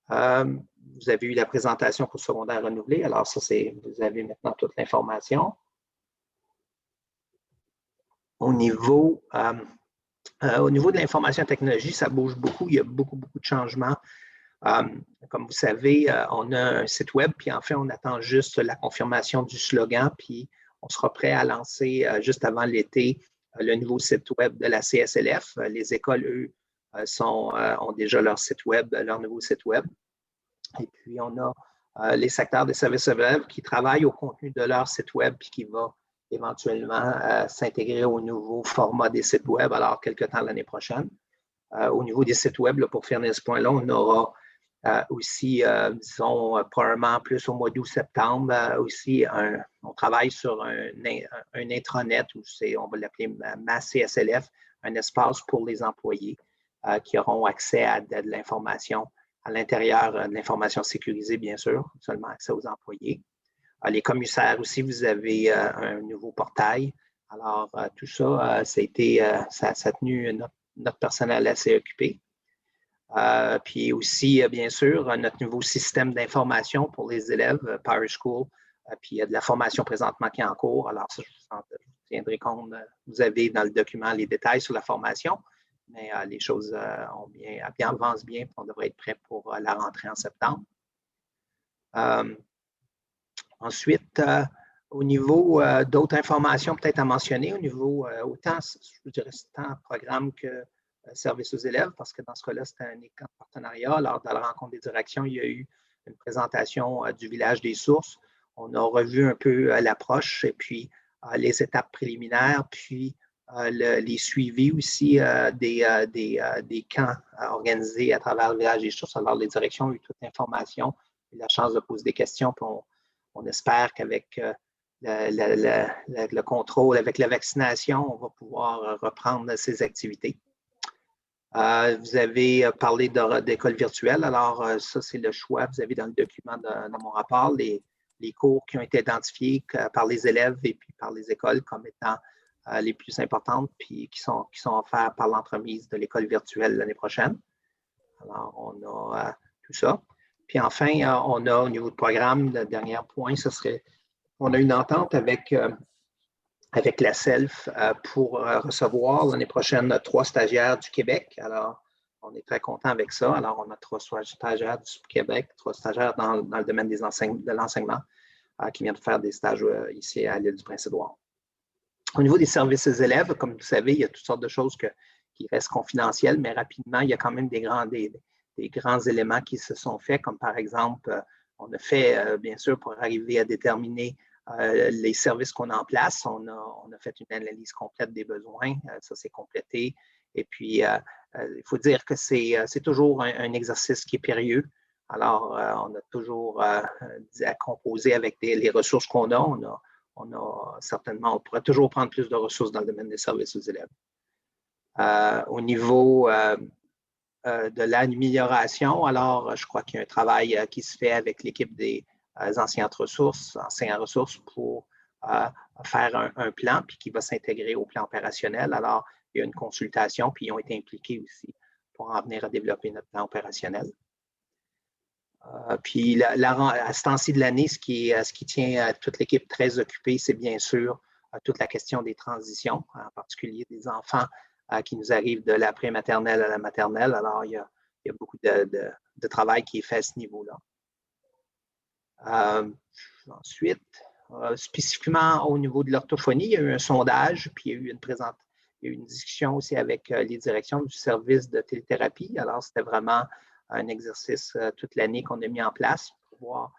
Vous avez eu la présentation pour secondaire renouvelé. Alors, ça, vous avez maintenant toute l'information. Au niveau Au niveau de l'information et technologie, ça bouge beaucoup. Il y a beaucoup de changements. Comme vous savez, on a un site web, puis en fait, on attend juste la confirmation du slogan, puis on sera prêt à lancer juste avant l'été le nouveau site web de la CSLF. Les écoles, eux, ont déjà leur site web, leur nouveau site web. Et puis, on a les secteurs des services élèves qui travaillent au contenu de leur site web, puis qui va éventuellement s'intégrer au nouveau format des sites web, alors quelque temps l'année prochaine. Au niveau des sites web, là, pour finir ce point-là, on aura aussi, disons, probablement plus au mois d'août-septembre, aussi, on travaille sur un intranet, on va l'appeler Ma CSLF, un espace pour les employés qui auront accès à de l'information à l'intérieur, de l'information sécurisée, bien sûr, seulement accès aux employés. Les commissaires aussi, vous avez un nouveau portail. Alors, tout ça, ça a tenu notre personnel assez occupé. Puis aussi, bien sûr, notre nouveau système d'information pour les élèves, PowerSchool, puis il y a de la formation présentement qui est en cours. Alors, ça, je tiendrai compte, vous avez dans le document les détails sur la formation, mais les choses avancent bien, puis on devrait être prêt pour la rentrée en septembre. Ensuite, au niveau d'autres informations peut-être à mentionner, au niveau autant, je dirais, tant programme que service aux élèves, parce que dans ce cas-là, c'était un partenariat. Lors de la rencontre des directions, il y a eu une présentation du village des sources. On a revu un peu l'approche et puis les étapes préliminaires, puis les suivis aussi des camps organisés à travers le village des sources. Alors, les directions ont eu toute l'information et la chance de poser des questions, puis on espère qu'avec le contrôle, avec la vaccination, on va pouvoir reprendre ces activités. Vous avez parlé d'école virtuelle. Alors, ça, c'est le choix. Vous avez dans le document de mon rapport les cours qui ont été identifiés par les élèves et puis par les écoles comme étant les plus importantes, puis qui sont offerts par l'entremise de l'école virtuelle l'année prochaine. Alors, on a tout ça. Puis enfin, on a au niveau du programme, le dernier point, ce serait, on a une entente avec la SELF pour recevoir l'année prochaine 3 stagiaires du Québec. Alors, on est très content avec ça. Alors, on a 3 stagiaires du Québec, 3 stagiaires dans le domaine de l'enseignement qui viennent faire des stages ici à l'île du Prince-Édouard. Au niveau des services aux élèves, comme vous savez, il y a toutes sortes de choses qui restent confidentielles, mais rapidement, il y a quand même des grands éléments qui se sont faits, comme par exemple, on a fait, bien sûr, pour arriver à déterminer les services qu'on a en place. On a fait une analyse complète des besoins. Ça, c'est complété. Et puis, il faut dire que c'est toujours un exercice qui est périlleux. Alors, on a toujours à composer avec les ressources qu'on a. On pourrait toujours prendre plus de ressources dans le domaine des services aux élèves. Au niveau de l'amélioration, alors je crois qu'il y a un travail qui se fait avec l'équipe des enseignants ressources pour faire un plan puis qui va s'intégrer au plan opérationnel. Alors, il y a une consultation puis ils ont été impliqués aussi pour en venir à développer notre plan opérationnel. Puis à ce temps-ci de l'année, ce qui tient toute l'équipe très occupée, c'est bien sûr toute la question des transitions, en particulier des enfants qui nous arrivent de la prématernelle à la maternelle. Alors, il y a beaucoup de travail qui est fait à ce niveau-là. Ensuite, spécifiquement au niveau de l'orthophonie, il y a eu un sondage, puis il y a eu une discussion aussi avec les directions du service de téléthérapie. Alors, c'était vraiment un exercice toute l'année qu'on a mis en place pour voir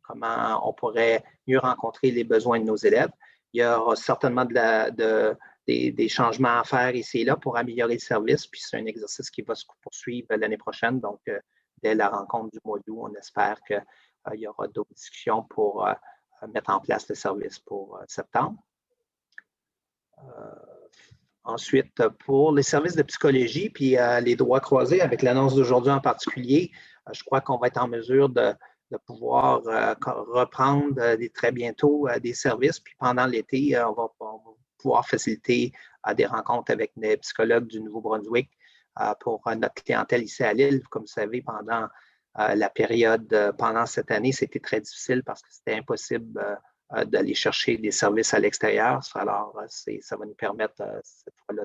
comment on pourrait mieux rencontrer les besoins de nos élèves. Il y aura certainement des changements à faire ici et là pour améliorer le service, puis c'est un exercice qui va se poursuivre l'année prochaine. Donc, dès la rencontre du mois d'août, on espère qu'il y aura d'autres discussions pour mettre en place le service pour septembre. Ensuite, pour les services de psychologie, puis les droits croisés, avec l'annonce d'aujourd'hui en particulier, je crois qu'on va être en mesure de pouvoir reprendre très bientôt des services. Puis pendant l'été, on va pouvoir faciliter des rencontres avec des psychologues du Nouveau-Brunswick pour notre clientèle ici à l'île. Comme vous savez, pendant la période, pendant cette année, c'était très difficile parce que c'était impossible d'aller chercher des services à l'extérieur. Alors, ça va nous permettre cette fois-là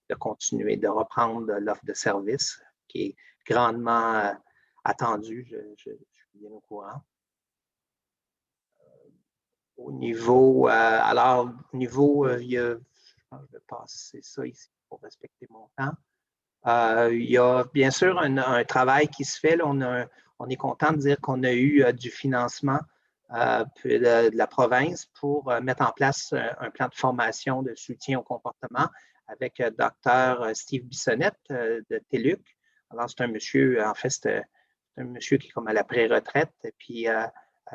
de continuer de reprendre l'offre de service qui est grandement attendue, je suis bien au courant. Au niveau, je vais passer ça ici pour respecter mon temps. Il y a bien sûr un travail qui se fait. Là, on est content de dire qu'on a eu du financement de la province pour mettre en place un plan de formation de soutien au comportement avec Dr. Steve Bissonnette de TELUC. Alors, c'est un monsieur, en fait, c'est un monsieur qui est comme à la pré-retraite, puis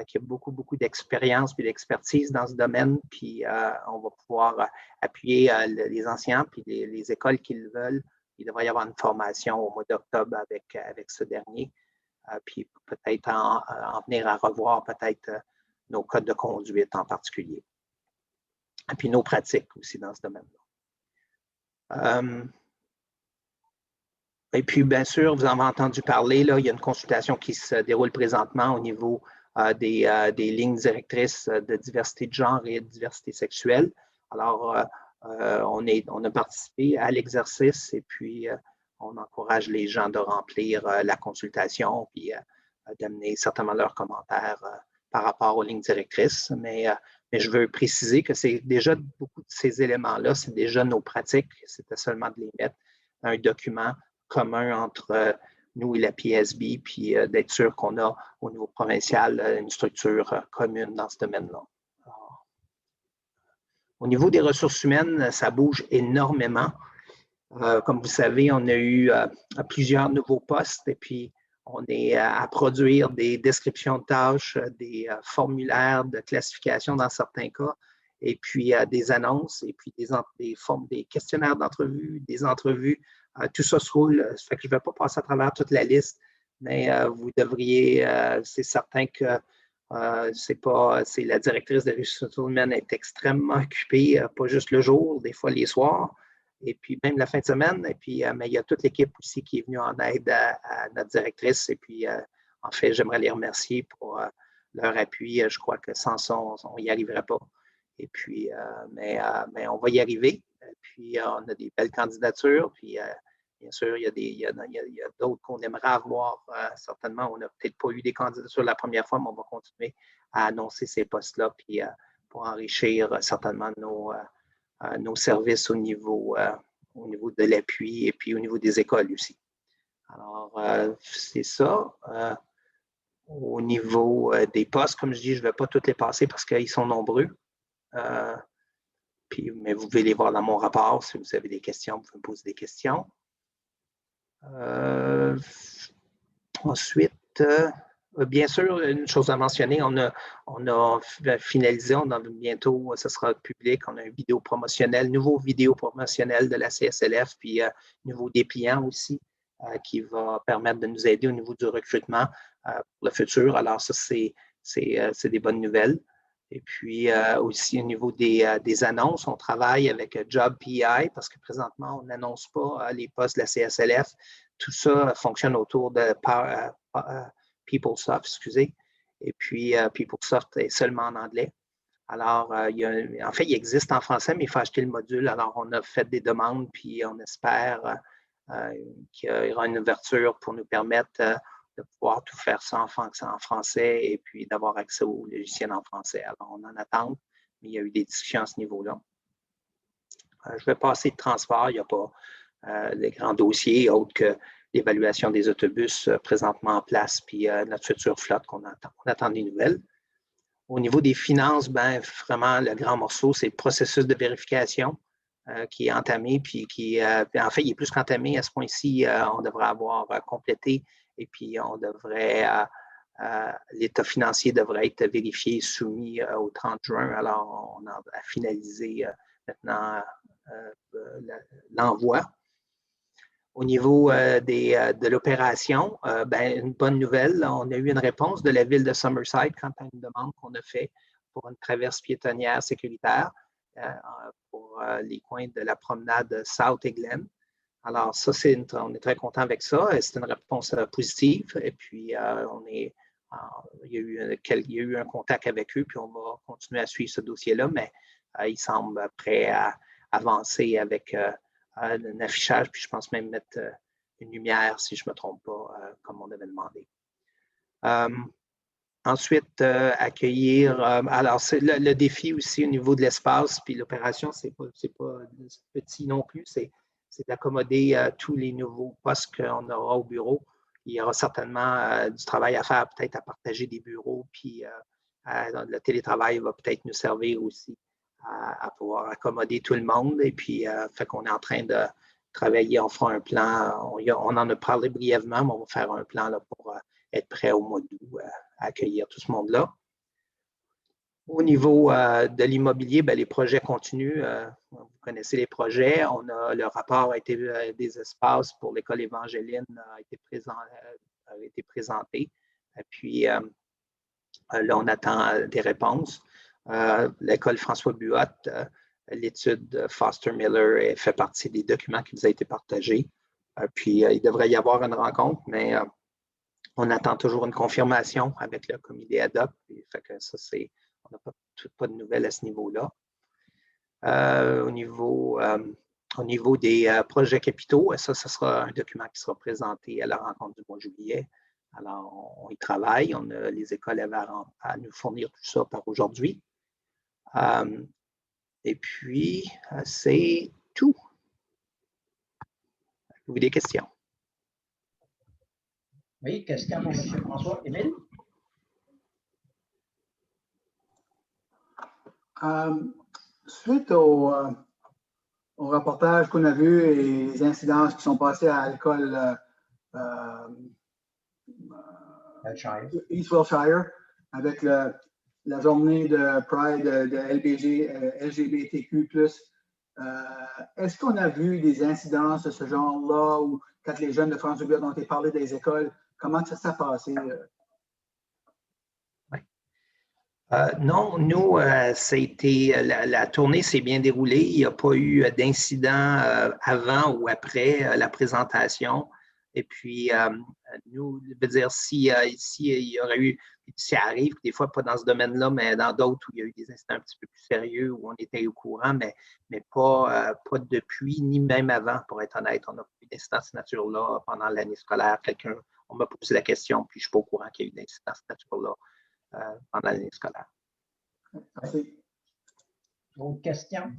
qui a beaucoup d'expérience et d'expertise dans ce domaine. Puis on va pouvoir appuyer les enseignants puis les écoles qui le veulent. Il devrait y avoir une formation au mois d'octobre avec ce dernier. Puis peut-être en venir à revoir peut-être nos codes de conduite en particulier. Et puis nos pratiques aussi dans ce domaine-là. Et puis, bien sûr, vous en avez entendu parler, là, il y a une consultation qui se déroule présentement au niveau des lignes directrices de diversité de genre et de diversité sexuelle. Alors, on a participé à l'exercice et puis on encourage les gens de remplir la consultation puis d'amener certainement leurs commentaires par rapport aux lignes directrices. Mais je veux préciser que c'est déjà beaucoup de ces éléments-là, c'est déjà nos pratiques. C'était seulement de les mettre dans un document commun entre nous et la PSB, puis d'être sûr qu'on a au niveau provincial une structure commune dans ce domaine-là. Au niveau des ressources humaines, ça bouge énormément. Comme vous savez, on a eu plusieurs nouveaux postes et puis on est à produire des descriptions de tâches, des formulaires de classification dans certains cas, et puis des annonces, et puis des questionnaires d'entrevue, des entrevues. Tout ça se roule. Ça fait que je ne vais pas passer à travers toute la liste, mais vous devriez, c'est certain que c'est la directrice des ressources humaines est extrêmement occupée, pas juste le jour, des fois les soirs, et puis même la fin de semaine. Et puis, mais il y a toute l'équipe aussi qui est venue en aide à notre directrice. Et puis, en fait, j'aimerais les remercier pour leur appui. Je crois que sans ça, on n'y arriverait pas. Et puis, mais on va y arriver. Et puis, on a des belles candidatures. Puis, bien sûr, il y a d'autres qu'on aimerait avoir. Certainement, on n'a peut-être pas eu des candidatures la première fois, mais on va continuer à annoncer ces postes-là puis pour enrichir certainement nos services au niveau de l'appui et puis au niveau des écoles aussi. Alors, c'est ça. Au niveau des postes, comme je dis, je ne vais pas toutes les passer parce qu'ils sont nombreux. Mais vous pouvez les voir dans mon rapport. Si vous avez des questions, vous pouvez me poser des questions. Ensuite, bien sûr, une chose à mentionner, on a finalisé, bientôt, ce sera public, on a une vidéo promotionnelle, nouveau vidéo promotionnel de la CSLF, puis nouveau dépliant aussi, qui va permettre de nous aider au niveau du recrutement pour le futur. Alors, ça, c'est des bonnes nouvelles. Et puis, aussi au niveau des annonces, on travaille avec Job PI parce que présentement, on n'annonce pas les postes de la CSLF. Tout ça fonctionne autour de PeopleSoft, excusez. Et puis, PeopleSoft est seulement en anglais. Alors, en fait, il existe en français, mais il faut acheter le module. Alors, on a fait des demandes, puis on espère qu'il y aura une ouverture pour nous permettre de pouvoir tout faire ça en français et puis d'avoir accès au logiciel en français. Alors, on en attend, mais il y a eu des discussions à ce niveau-là. Je vais passer de transport. Il n'y a pas des grands dossiers autres que l'évaluation des autobus présentement en place, puis notre future flotte qu'on attend. On attend des nouvelles. Au niveau des finances, ben, vraiment, le grand morceau, c'est le processus de vérification qui est entamé, puis en fait, il est plus qu'entamé. À ce point-ci, on devrait avoir complété et puis on devrait, l'état financier devrait être vérifié, soumis au 30 juin. Alors, on a finalisé maintenant l'envoi. Au niveau de l'opération, ben, une bonne nouvelle, là, on a eu une réponse de la ville de Summerside quant à une demande qu'on a faite pour une traverse piétonnière sécuritaire pour les coins de la promenade South et Glen. Alors, ça, on est très content avec ça. C'est une réponse positive. Et puis, il y a eu un contact avec eux, puis on va continuer à suivre ce dossier-là, mais il semble prêt à avancer avec un affichage, puis je pense même mettre une lumière, si je ne me trompe pas, comme on avait demandé. Ensuite, accueillir. Alors, le défi aussi au niveau de l'espace, puis l'opération, ce n'est pas petit non plus, c'est d'accommoder tous les nouveaux postes qu'on aura au bureau. Il y aura certainement du travail à faire, peut-être à partager des bureaux, puis le télétravail va peut-être nous servir aussi à pouvoir accommoder tout le monde. Et puis, fait qu'on est en train de travailler, on fera un plan. On en a parlé brièvement, mais on va faire un plan là, pour être prêt au mois d'août à accueillir tout ce monde-là. Au niveau de l'immobilier, les projets continuent. Vous connaissez les projets. Le rapport a été des espaces pour l'école Évangéline a été présenté. Et puis, là, on attend des réponses. L'école François Buot, l'étude Foster-Miller fait partie des documents qui nous ont été partagés. Puis, il devrait y avoir une rencontre, mais on attend toujours une confirmation avec le comité ad hoc. Fait que ça, on n'a pas de nouvelles à ce niveau-là. Au niveau des projets capitaux, ça sera un document qui sera présenté à la rencontre du mois de juillet. Alors, on y travaille. Les écoles avaient à nous fournir tout ça par aujourd'hui. Et puis, c'est tout. Avez-vous des questions? Oui, question pour M. François. Émile? Suite au reportage qu'on a vu et les incidences qui sont passées à l'école East Wiltshire, avec la journée de Pride de LGBTQ+, est-ce qu'on a vu des incidences de ce genre-là ou quand les jeunes de François Buot ont été parlé des écoles, comment ça s'est passé? Non, nous, ça a été, la tournée s'est bien déroulée. Il n'y a pas eu d'incident avant ou après la présentation. Et puis, nous, je veux dire, si il y aurait eu, ça arrive, des fois pas dans ce domaine-là, mais dans d'autres où il y a eu des incidents un petit peu plus sérieux, où on était au courant, mais pas depuis, ni même avant, pour être honnête. On n'a pas eu d'incidents de cette nature-là pendant l'année scolaire. On m'a posé la question, puis je ne suis pas au courant qu'il y a eu d'incidents de cette nature-là pendant l'année scolaire. Merci. Autre question?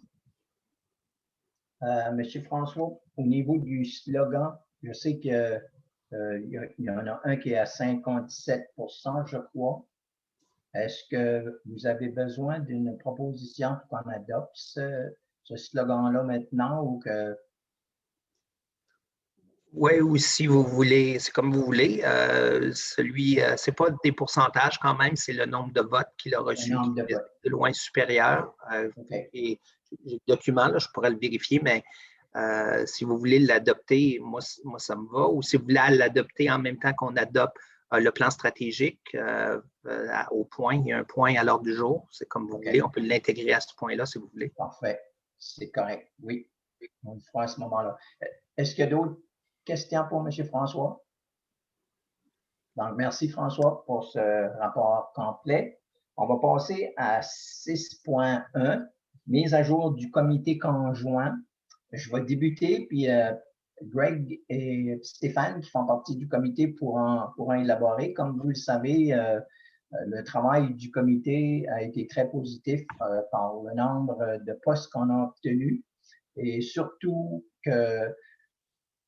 Monsieur François, au niveau du slogan, je sais qu'il y en a un qui est à 57%, je crois. Est-ce que vous avez besoin d'une proposition pour qu'on adopte ce slogan-là maintenant ou que… Oui, ou si vous voulez, c'est comme vous voulez. C'est pas des pourcentages quand même, c'est le nombre de votes qu'il a reçu, qui est de loin supérieur. Okay. Et j'ai le document, là, je pourrais le vérifier, mais si vous voulez l'adopter, moi, ça me va. Ou si vous voulez l'adopter en même temps qu'on adopte le plan stratégique au point, il y a un point à l'ordre du jour, c'est comme vous voulez, on peut l'intégrer à ce point-là si vous voulez. Parfait, c'est correct, oui. On le fera à ce moment-là. Est-ce qu'il y a d'autres questions pour M. François? Donc, merci François pour ce rapport complet. On va passer à 6.1, mise à jour du comité conjoint. Je vais débuter, puis Greg et Stéphane, qui font partie du comité, pourront élaborer. Comme vous le savez, le travail du comité a été très positif par le nombre de postes qu'on a obtenus et surtout que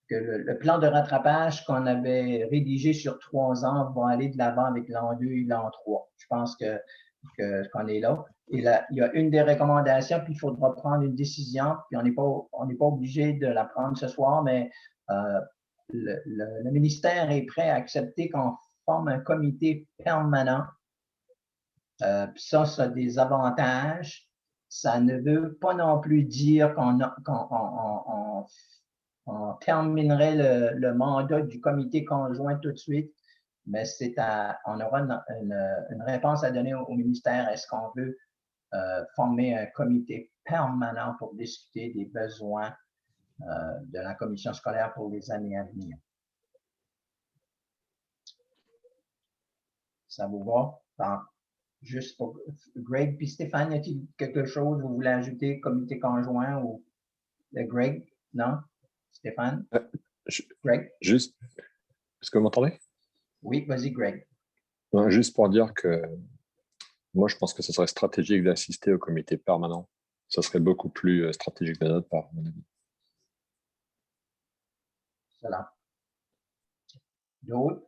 le plan de rattrapage qu'on avait rédigé sur 3 ans va aller de l'avant avec l'an 2 et l'an 3. Je pense qu'on est là. Et là, il y a une des recommandations, puis il faudra prendre une décision, puis on n'est pas obligé de la prendre ce soir, mais le ministère est prêt à accepter qu'on forme un comité permanent. Puis ça a des avantages. Ça ne veut pas non plus dire qu'on terminerait le mandat du comité conjoint tout de suite, mais on aura une réponse à donner au ministère. Est-ce qu'on veut former un comité permanent pour discuter des besoins de la commission scolaire pour les années à venir? Ça vous va? Donc, juste pour Greg puis Stéphane, y a-t-il quelque chose que vous voulez ajouter, comité conjoint ou Greg? Non? Stéphane? Greg? Juste, est-ce que vous m'entendez? Oui, vas-y, Greg. Non, juste pour dire que moi, je pense que ce serait stratégique d'assister au comité permanent. Ça serait beaucoup plus stratégique de notre part, à mon avis. Voilà. D'autres?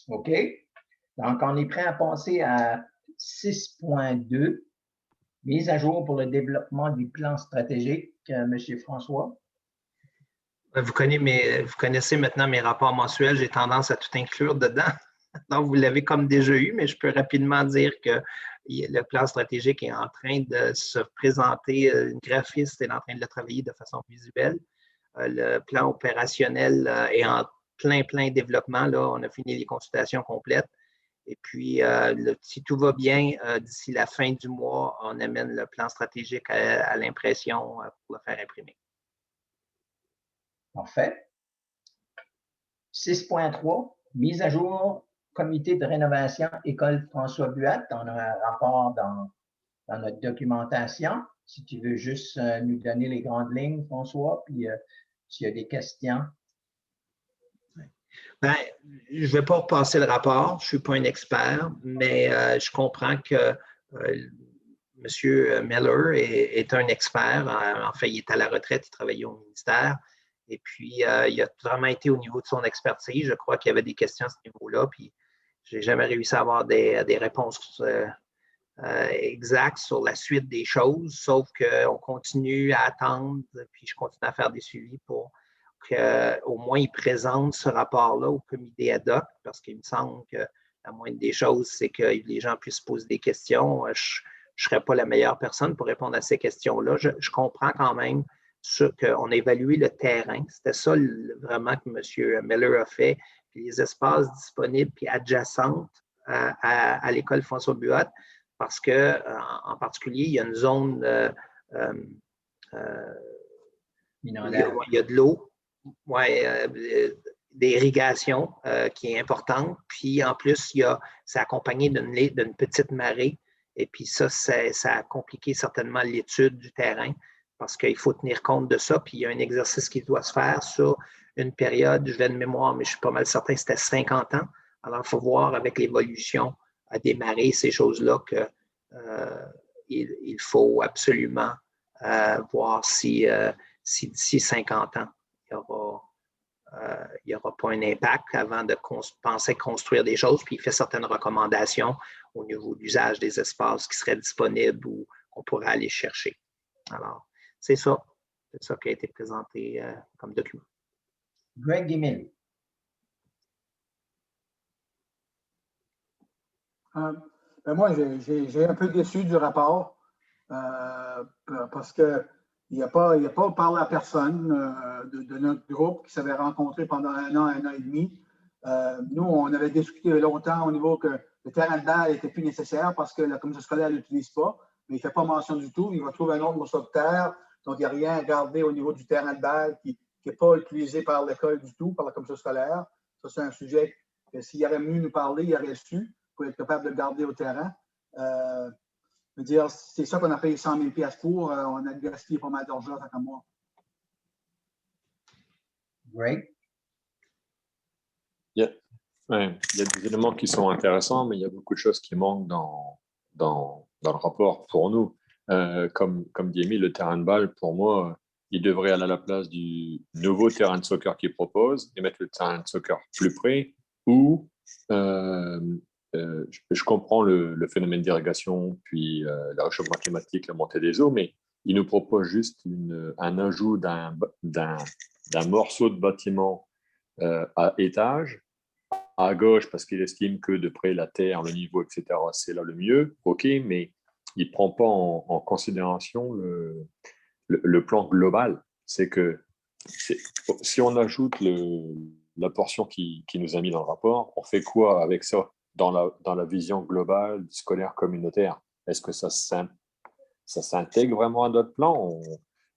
OK. Donc, on est prêt à passer à 6.2, mise à jour pour le développement du plan stratégique, M. François. Vous connaissez maintenant mes rapports mensuels, j'ai tendance à tout inclure dedans. Donc, vous l'avez comme déjà eu, mais je peux rapidement dire que le plan stratégique est en train de se présenter. Une graphiste est en train de le travailler de façon visuelle. Le plan opérationnel est en plein développement. Là, on a fini les consultations complètes. Et puis, si tout va bien, d'ici la fin du mois, on amène le plan stratégique à l'impression pour le faire imprimer. Parfait. 6.3, mise à jour, comité de rénovation, École François Buat. On a un rapport dans notre documentation. Si tu veux juste nous donner les grandes lignes, François, puis s'il y a des questions. Ben, je ne vais pas repasser le rapport, je ne suis pas un expert, mais je comprends que M. Miller est un expert. En fait, il est à la retraite, il travaillait au ministère. Et puis, il a vraiment été au niveau de son expertise. Je crois qu'il y avait des questions à ce niveau-là, puis je n'ai jamais réussi à avoir des réponses exactes sur la suite des choses, sauf qu'on continue à attendre, puis je continue à faire des suivis pour qu'au moins il présente ce rapport-là au comité ad hoc, parce qu'il me semble que la moindre des choses, c'est que les gens puissent poser des questions. Je ne serais pas la meilleure personne pour répondre à ces questions-là. Je comprends quand même qu'on a évalué le terrain. C'était ça vraiment que M. Miller a fait. Puis les espaces disponibles puis adjacentes à l'école François Buat, parce qu'en particulier, il y a une zone il y a de l'eau, d'irrigation qui est importante. Puis en plus, c'est accompagné d'une petite marée. Et puis ça a compliqué certainement l'étude du terrain parce qu'il faut tenir compte de ça. Puis il y a un exercice qui doit se faire sur une période, je vais de mémoire, mais je suis pas mal certain que c'était 50 ans. Alors, il faut voir avec l'évolution des marées, ces choses-là, qu'il faut absolument voir si d'ici 50 ans, il n'y aura pas un impact avant de penser construire des choses. Puis il fait certaines recommandations au niveau de l'usage des espaces qui seraient disponibles ou qu'on pourrait aller chercher. Alors, c'est ça qui a été présenté comme document. Greg Guimel. Moi, j'ai un peu déçu du rapport parce qu'il n'y a pas parlé à personne de notre groupe qui s'avait rencontré pendant un an et demi. Nous, on avait discuté longtemps au niveau que le terrain de balle n'était plus nécessaire parce que la commission scolaire ne l'utilise pas, mais il ne fait pas mention du tout. Il va trouver un autre morceau de terre, donc il n'y a rien à garder au niveau du terrain de balle qui n'est pas utilisé par l'école du tout, par la commission scolaire. Ça, c'est un sujet que s'il aurait venu nous parler, il aurait su pour être capable de le garder au terrain. C'est ça qu'on a payé 100 000 $ pour. On a gaspillé pas mal d'argent, tant qu'à moi. Greg? Il y a des éléments qui sont intéressants, mais il y a beaucoup de choses qui manquent dans le rapport pour nous. Comme dit Émile, le terrain de balle, pour moi, il devrait aller à la place du nouveau terrain de soccer qu'il propose et mettre le terrain de soccer plus près ou je comprends le phénomène d'irrigation, puis le réchauffement climatique, la montée des eaux, mais il nous propose juste un ajout d'un morceau de bâtiment à étage, à gauche, parce qu'il estime que de près la terre, le niveau, etc., c'est là le mieux. OK, mais il ne prend pas en considération le plan global. C'est que si on ajoute la portion qui nous a mis dans le rapport, on fait quoi avec ça dans la vision globale du scolaire communautaire? Est-ce que ça s'intègre vraiment à notre plan?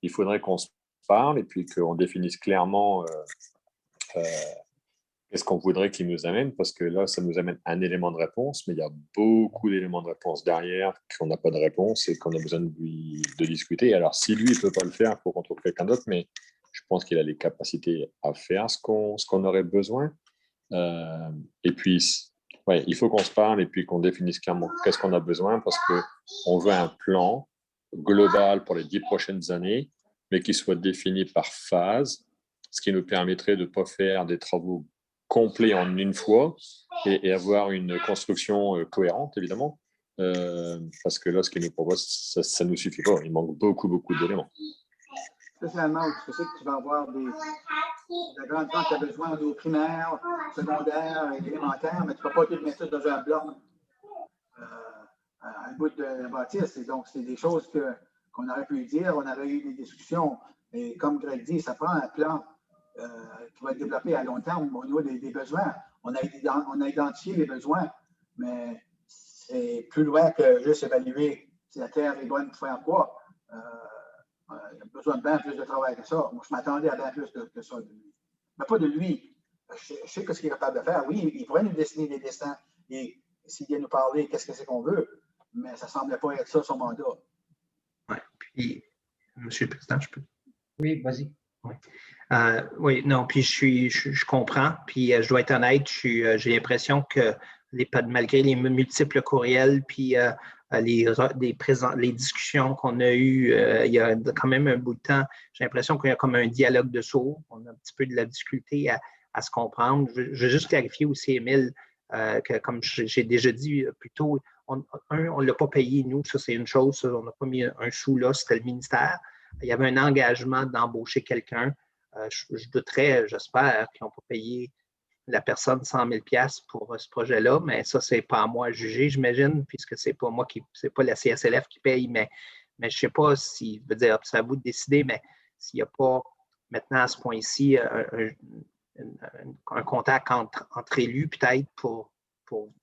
Il faudrait qu'on se parle et puis qu'on définisse clairement qu'est-ce qu'on voudrait qu'il nous amène, parce que là, ça nous amène un élément de réponse, mais il y a beaucoup d'éléments de réponse derrière qu'on n'a pas de réponse et qu'on a besoin de discuter. Alors, si lui ne peut pas le faire, il faut qu'on trouve quelqu'un d'autre, mais je pense qu'il a les capacités à faire ce qu'on aurait besoin. Et puis, ouais, il faut qu'on se parle et puis qu'on définisse clairement qu'est-ce qu'on a besoin, parce qu'on veut un plan global pour les 10 prochaines années, mais qui soit défini par phase, ce qui nous permettrait de ne pas faire des travaux complets en une fois et avoir une construction cohérente, évidemment. Parce que là, ce qu'il nous propose, ça ne nous suffit pas. Il manque beaucoup d'éléments. Spécialement, tu sais que tu vas avoir des grandes gens qui ont besoin au primaire, secondaire, élémentaire, mais tu ne peux pas tout mettre ça dans un bloc à un bout de la bâtisse. Et donc, c'est des choses qu'on aurait pu dire, on aurait eu des discussions. Et comme Greg dit, ça prend un plan qui va être développé à long terme au niveau des besoins. On a identifié les besoins, mais c'est plus loin que juste évaluer si la terre est bonne pour faire quoi. Il a besoin de bien plus de travail que ça. Moi, je m'attendais à bien plus que ça de lui. Mais pas de lui. Je sais ce qu'il est capable de faire. Oui, il pourrait nous dessiner des dessins et s'il vient nous parler, qu'est-ce que c'est qu'on veut, mais ça ne semblait pas être ça son mandat. Oui, puis, M. le Président, je peux. Oui, vas-y. Oui. Oui, non, puis je comprends, puis je dois être honnête, j'ai l'impression que malgré les multiples courriels, puis les discussions qu'on a eues il y a quand même un bout de temps, j'ai l'impression qu'il y a comme un dialogue de sourds. On a un petit peu de la difficulté à se comprendre. Je veux juste clarifier aussi, Émile, que comme j'ai déjà dit plus tôt, on ne l'a pas payé, nous, ça c'est une chose, ça, on n'a pas mis un sou là, c'était le ministère. Il y avait un engagement d'embaucher quelqu'un. Je douterais, j'espère, qu'ils n'ont pas payé la personne 100 000 $ pour ce projet-là, mais ça, ce n'est pas à moi à juger, j'imagine, puisque ce n'est pas moi c'est pas la CSLF qui paye, mais je ne sais pas si, je veux dire, c'est à vous de décider, mais s'il n'y a pas maintenant à ce point-ci un contact entre élus, peut-être, pour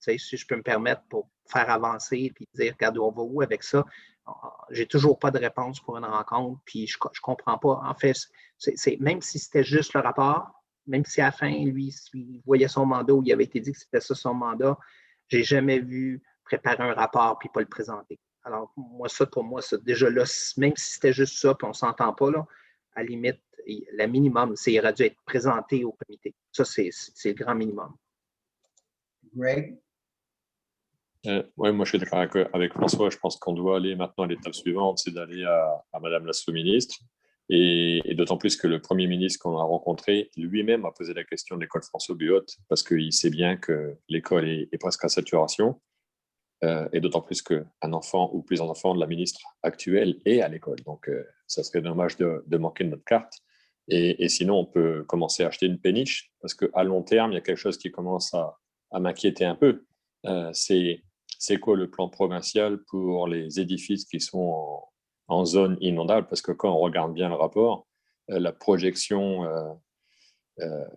si je peux me permettre, pour faire avancer et dire, regarde, on va où avec ça? J'ai toujours pas de réponse pour une rencontre, puis je comprends pas. En fait, même si c'était juste le rapport, même si à la fin, lui, il voyait son mandat ou il avait été dit que c'était ça son mandat, j'ai jamais vu préparer un rapport puis pas le présenter. Alors, pour moi, déjà là, même si c'était juste ça, puis on ne s'entend pas, là, à la limite, le minimum, c'est qu'il aurait dû être présenté au comité. Ça, c'est le grand minimum. Greg? Oui, moi je suis d'accord avec François. Je pense qu'on doit aller maintenant à l'étape suivante, c'est d'aller à Madame la sous-ministre. Et d'autant plus que le Premier ministre qu'on a rencontré lui-même a posé la question de l'école François-Buot, parce qu'il sait bien que l'école est presque à saturation. Et d'autant plus qu'un enfant ou plusieurs enfants de la ministre actuelle est à l'école. Donc, ça serait dommage de manquer de notre carte. Et sinon, on peut commencer à acheter une péniche, parce qu'à long terme, il y a quelque chose qui commence à m'inquiéter un peu. C'est quoi le plan provincial pour les édifices qui sont en zone inondable? Parce que quand on regarde bien le rapport, la projection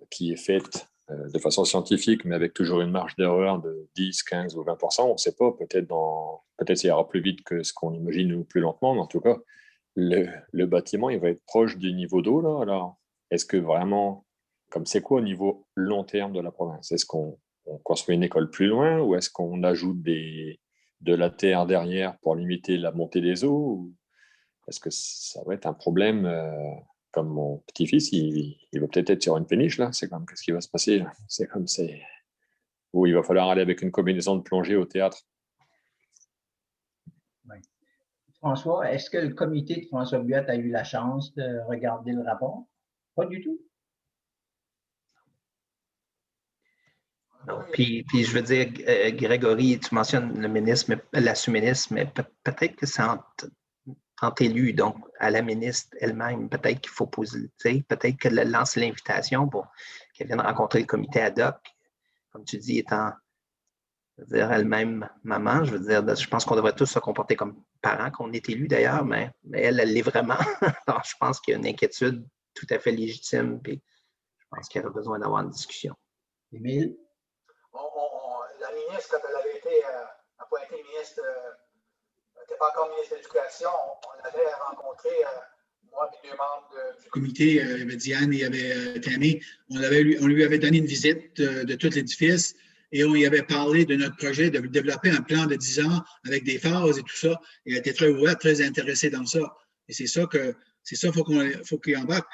qui est faite de façon scientifique, mais avec toujours une marge d'erreur de 10, 15 ou 20%, on ne sait pas, peut-être ça ira plus vite que ce qu'on imagine ou plus lentement, mais en tout cas, le bâtiment, il va être proche du niveau d'eau, là. Alors, est-ce que vraiment, comme c'est quoi au niveau long terme de la province? Est-ce qu'on construit une école plus loin ou est-ce qu'on ajoute de la terre derrière pour limiter la montée des eaux? Ou est-ce que ça va être un problème comme mon petit-fils, il va peut-être être sur une péniche, là. C'est comme, qu'est-ce qui va se passer, là? C'est comme, où il va falloir aller avec une combinaison de plongée au théâtre. Oui. François, est-ce que le comité de François Buot a eu la chance de regarder le rapport? Pas du tout. Non. Puis je veux dire, Grégory, tu mentionnes le ministre, la sous-ministre, mais peut-être que c'est entre élus, donc à la ministre elle-même, peut-être qu'il faut poser, peut-être qu'elle lance l'invitation pour qu'elle vienne rencontrer le comité ad hoc, comme tu dis, étant, je veux dire, elle-même maman, je veux dire, je pense qu'on devrait tous se comporter comme parents, qu'on est élus d'ailleurs, mais elle l'est vraiment. Alors, je pense qu'il y a une inquiétude tout à fait légitime, puis je pense qu'il y aurait besoin d'avoir une discussion. Émile? La ministre, quand elle avait été appointée ministre, n'était pas encore ministre de l'Éducation, on avait rencontré moi et deux membres du comité, il y avait Diane et il y avait Tammy, on lui avait donné une visite de tout l'édifice et on y avait parlé de notre projet de développer un plan de 10 ans avec des phases et tout ça. Il était très ouvert, très intéressé dans ça. Et c'est ça, faut qu'il embarque.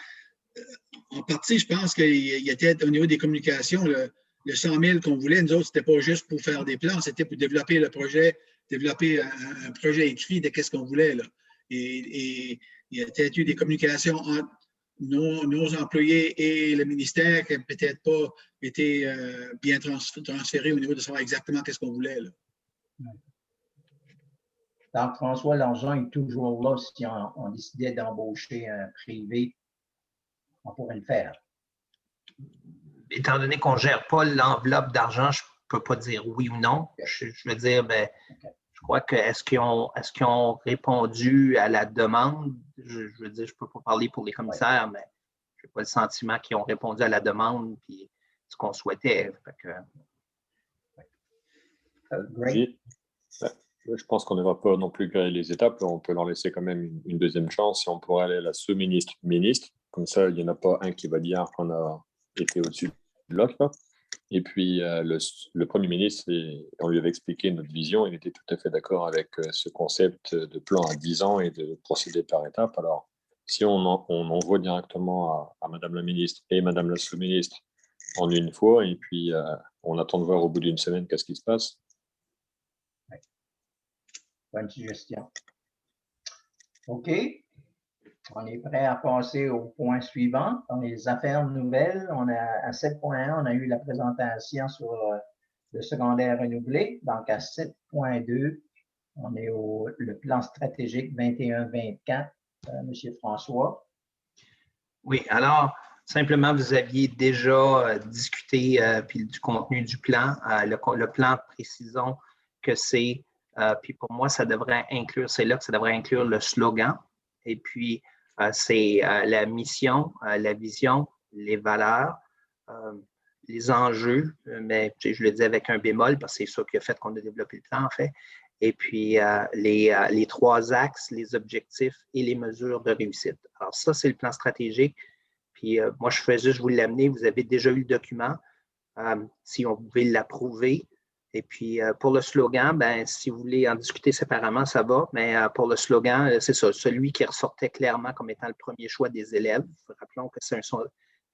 En partie, je pense qu'il était au niveau des communications, le 100 000 qu'on voulait, nous autres, c'était pas juste pour faire des plans, c'était pour développer le projet, développer un projet écrit de qu'est-ce qu'on voulait, là. Et il y a peut-être eu des communications entre nos employés et le ministère qui n'ont peut-être pas été bien transférées au niveau de savoir exactement qu'est-ce qu'on voulait, là. Donc, François, l'argent est toujours là si on décidait d'embaucher un privé, on pourrait le faire. Étant donné qu'on ne gère pas l'enveloppe d'argent, je ne peux pas dire oui ou non. Je veux dire, ben, je crois que est-ce qu'ils ont répondu à la demande? Je veux dire, je ne peux pas parler pour les commissaires, mais je n'ai pas le sentiment qu'ils ont répondu à la demande et ce qu'on souhaitait. Greg? Je pense qu'on ne va pas non plus griller les étapes. On peut leur laisser quand même une deuxième chance si on pourrait aller à la sous-ministre. Comme ça, il n'y en a pas un qui va dire qu'on a été au-dessus de l'autre. Et puis, le Premier ministre, on lui avait expliqué notre vision. Il était tout à fait d'accord avec ce concept de plan à 10 ans et de procéder par étapes. Alors, si on envoie directement à Madame la ministre et Madame la sous-ministre en une fois, et puis on attend de voir au bout d'une semaine qu'est-ce qui se passe. Bonne suggestion. OK. On est prêt à passer au point suivant. Dans les affaires nouvelles, à 7.1, on a eu la présentation sur le secondaire renouvelé. Donc, à 7.2, on est le plan stratégique 21-24. Monsieur François. Oui, alors, simplement, vous aviez déjà discuté puis du contenu du plan. Le plan, précisons que c'est, puis pour moi, ça devrait inclure, c'est là que ça devrait inclure le slogan. Et puis, c'est la mission, la vision, les valeurs, les enjeux, mais je le dis avec un bémol parce que c'est ça qui a fait qu'on a développé le plan, en fait. Et puis, les 3 axes, les objectifs et les mesures de réussite. Alors, ça, c'est le plan stratégique. Puis, moi, je fais juste vous l'amener. Vous avez déjà eu le document. Si on pouvait l'approuver. Et puis, pour le slogan, ben, si vous voulez en discuter séparément, ça va. Mais pour le slogan, c'est ça, celui qui ressortait clairement comme étant le premier choix des élèves. Rappelons que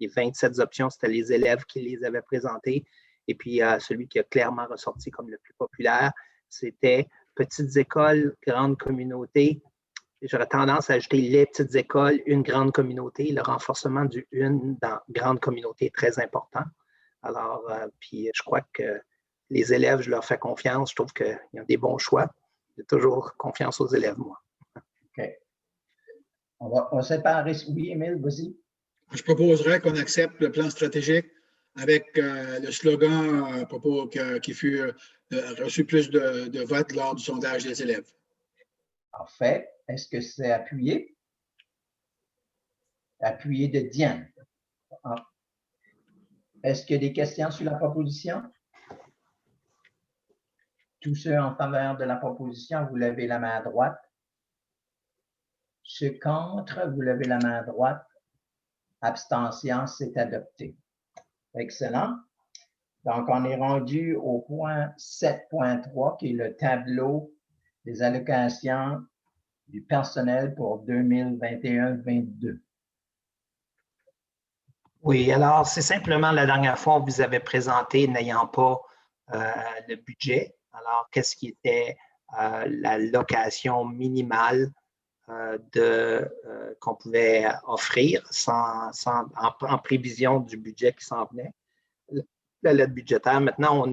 les 27 options, c'était les élèves qui les avaient présentées. Et puis, celui qui a clairement ressorti comme le plus populaire, c'était petites écoles, grandes communautés. J'aurais tendance à ajouter les petites écoles, une grande communauté. Le renforcement du une dans grande communauté est très important. Alors, puis je crois que les élèves, je leur fais confiance. Je trouve qu'ils ont des bons choix. J'ai toujours confiance aux élèves, moi. OK. On va séparer. Oui, Émile, vas-y. Je proposerais qu'on accepte le plan stratégique avec le slogan à propos qui fut reçu plus de votes lors du sondage des élèves. Parfait. Est-ce que c'est appuyé? Appuyé de Diane. Est-ce qu'il y a des questions sur la proposition? Tous ceux en faveur de la proposition, vous levez la main droite. Ceux contre, vous levez la main droite. Abstention, c'est adopté. Excellent. Donc, on est rendu au point 7.3, qui est le tableau des allocations du personnel pour 2021-22. Oui, alors, c'est simplement la dernière fois, on vous avait présenté n'ayant pas le budget. Alors, qu'est-ce qui était la location minimale qu'on pouvait offrir en prévision du budget qui s'en venait, la lettre budgétaire. Maintenant,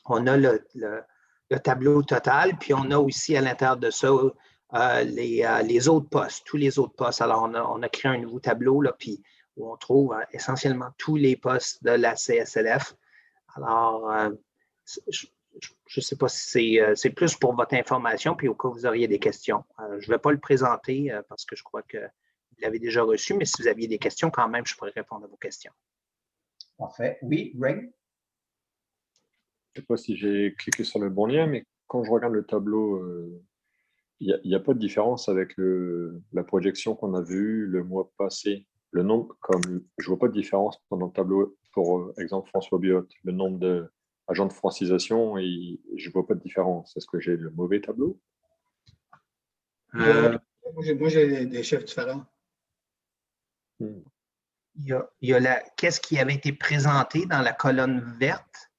on a le tableau total, puis on a aussi à l'intérieur de ça les autres postes, tous les autres postes. Alors, on a créé un nouveau tableau, là, puis où on trouve essentiellement tous les postes de la CSLF. Alors, je ne sais pas si c'est plus pour votre information, puis au cas où vous auriez des questions. Je ne vais pas le présenter parce que je crois que vous l'avez déjà reçu, mais si vous aviez des questions, quand même, je pourrais répondre à vos questions. Parfait. Oui, Greg? Je ne sais pas si j'ai cliqué sur le bon lien, mais quand je regarde le tableau il n'y a pas de différence avec la projection qu'on a vue le mois passé. Le nombre, comme je ne vois pas de différence dans le tableau, pour exemple François Biot, le nombre d'agents de francisation, et je ne vois pas de différence. Est-ce que j'ai le mauvais tableau? Euh, Moi, j'ai des chiffres différents. il y a qu'est-ce qui avait été présenté dans la colonne verte,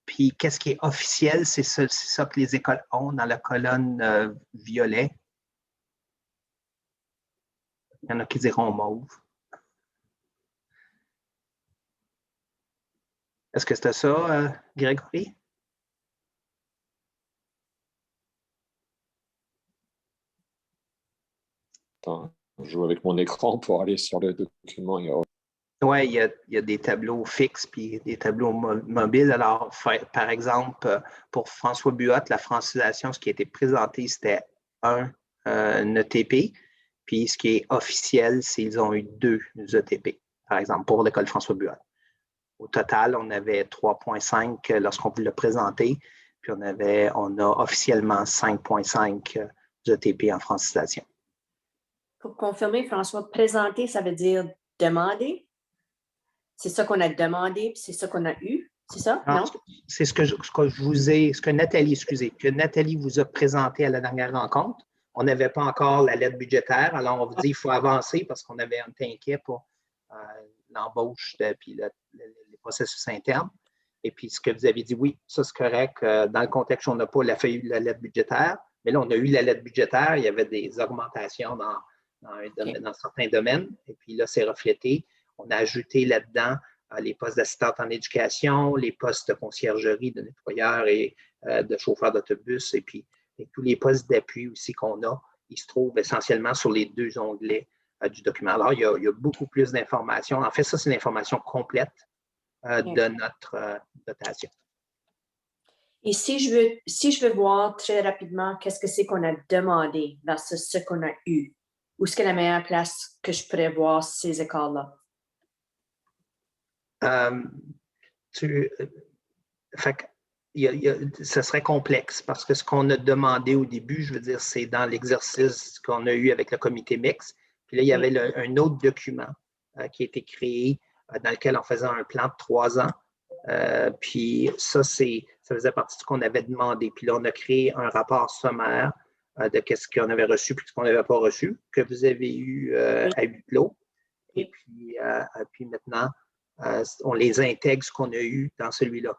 puis qu'est-ce qui est officiel, c'est ça que les écoles ont dans la colonne violet. Il y en a qui diront mauve. Est-ce que c'était ça, Grégory? Attends, je joue avec mon écran pour aller sur le document. Oui, il y a des tableaux fixes puis des tableaux mobiles. Alors, par exemple, pour François Buot, la francisation, ce qui a été présenté, c'était un ETP. Puis ce qui est officiel, c'est qu'ils ont eu 2 ETP, par exemple, pour l'école François Buot. Au total, on avait 3,5 lorsqu'on vous l'a présenté, puis on a officiellement 5,5 ETP en francisation. Pour confirmer, François, présenter, ça veut dire demander? C'est ça qu'on a demandé, puis c'est ça qu'on a eu, c'est ça? Non? C'est ce que Nathalie vous a présenté à la dernière rencontre. On n'avait pas encore la lettre budgétaire, alors on vous dit qu'il faut avancer parce qu'on avait un inquiet pour l'embauche puis les processus internes. Et puis, ce que vous avez dit, oui, ça c'est correct. Dans le contexte, on n'a pas la lettre budgétaire, mais là, on a eu la lettre budgétaire. Il y avait des augmentations dans certains domaines. Et puis là, c'est reflété. On a ajouté là-dedans les postes d'assistante en éducation, les postes de conciergerie, de nettoyeurs et de chauffeurs d'autobus, et puis tous les postes d'appui aussi qu'on a. Ils se trouvent essentiellement sur les 2 onglets du document. Alors, il y a beaucoup plus d'informations. En fait, ça, c'est l'information complète de notre dotation. Et si je veux voir très rapidement qu'est-ce que c'est qu'on a demandé versus ce qu'on a eu, où est-ce que la meilleure place que je pourrais voir ces écoles-là? Ça serait complexe parce que ce qu'on a demandé au début, je veux dire, c'est dans l'exercice qu'on a eu avec le comité mixte. Puis là, il y avait un autre document qui a été créé dans lequel on faisait un plan de 3 ans. Puis ça faisait partie de ce qu'on avait demandé. Puis là, on a créé un rapport sommaire de ce qu'on avait reçu et ce qu'on n'avait pas reçu, que vous avez eu à huis clos. Et puis maintenant, on les intègre, ce qu'on a eu dans celui-là.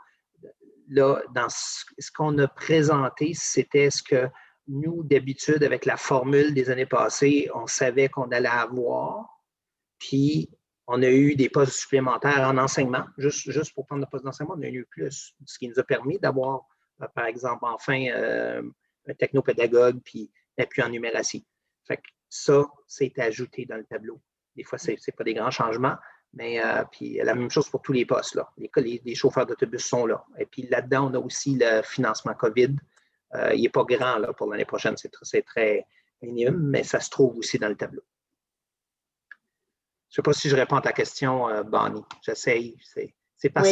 Là, dans ce qu'on a présenté, c'était ce que nous, d'habitude, avec la formule des années passées, on savait qu'on allait avoir. Puis, on a eu des postes supplémentaires en enseignement. Juste pour prendre le poste d'enseignement, on a eu plus. Ce qui nous a permis d'avoir, par exemple, enfin, un technopédagogue puis l'appui en numératie. Fait que ça, c'est ajouté dans le tableau. Des fois, ce n'est pas des grands changements, mais puis la même chose pour tous les postes. Là. Les chauffeurs d'autobus sont là. Et puis là-dedans, on a aussi le financement COVID. Il n'est pas grand là, pour l'année prochaine, c'est très minime, mais ça se trouve aussi dans le tableau. Je ne sais pas si je réponds à ta question, Bonnie. J'essaye. C'est pas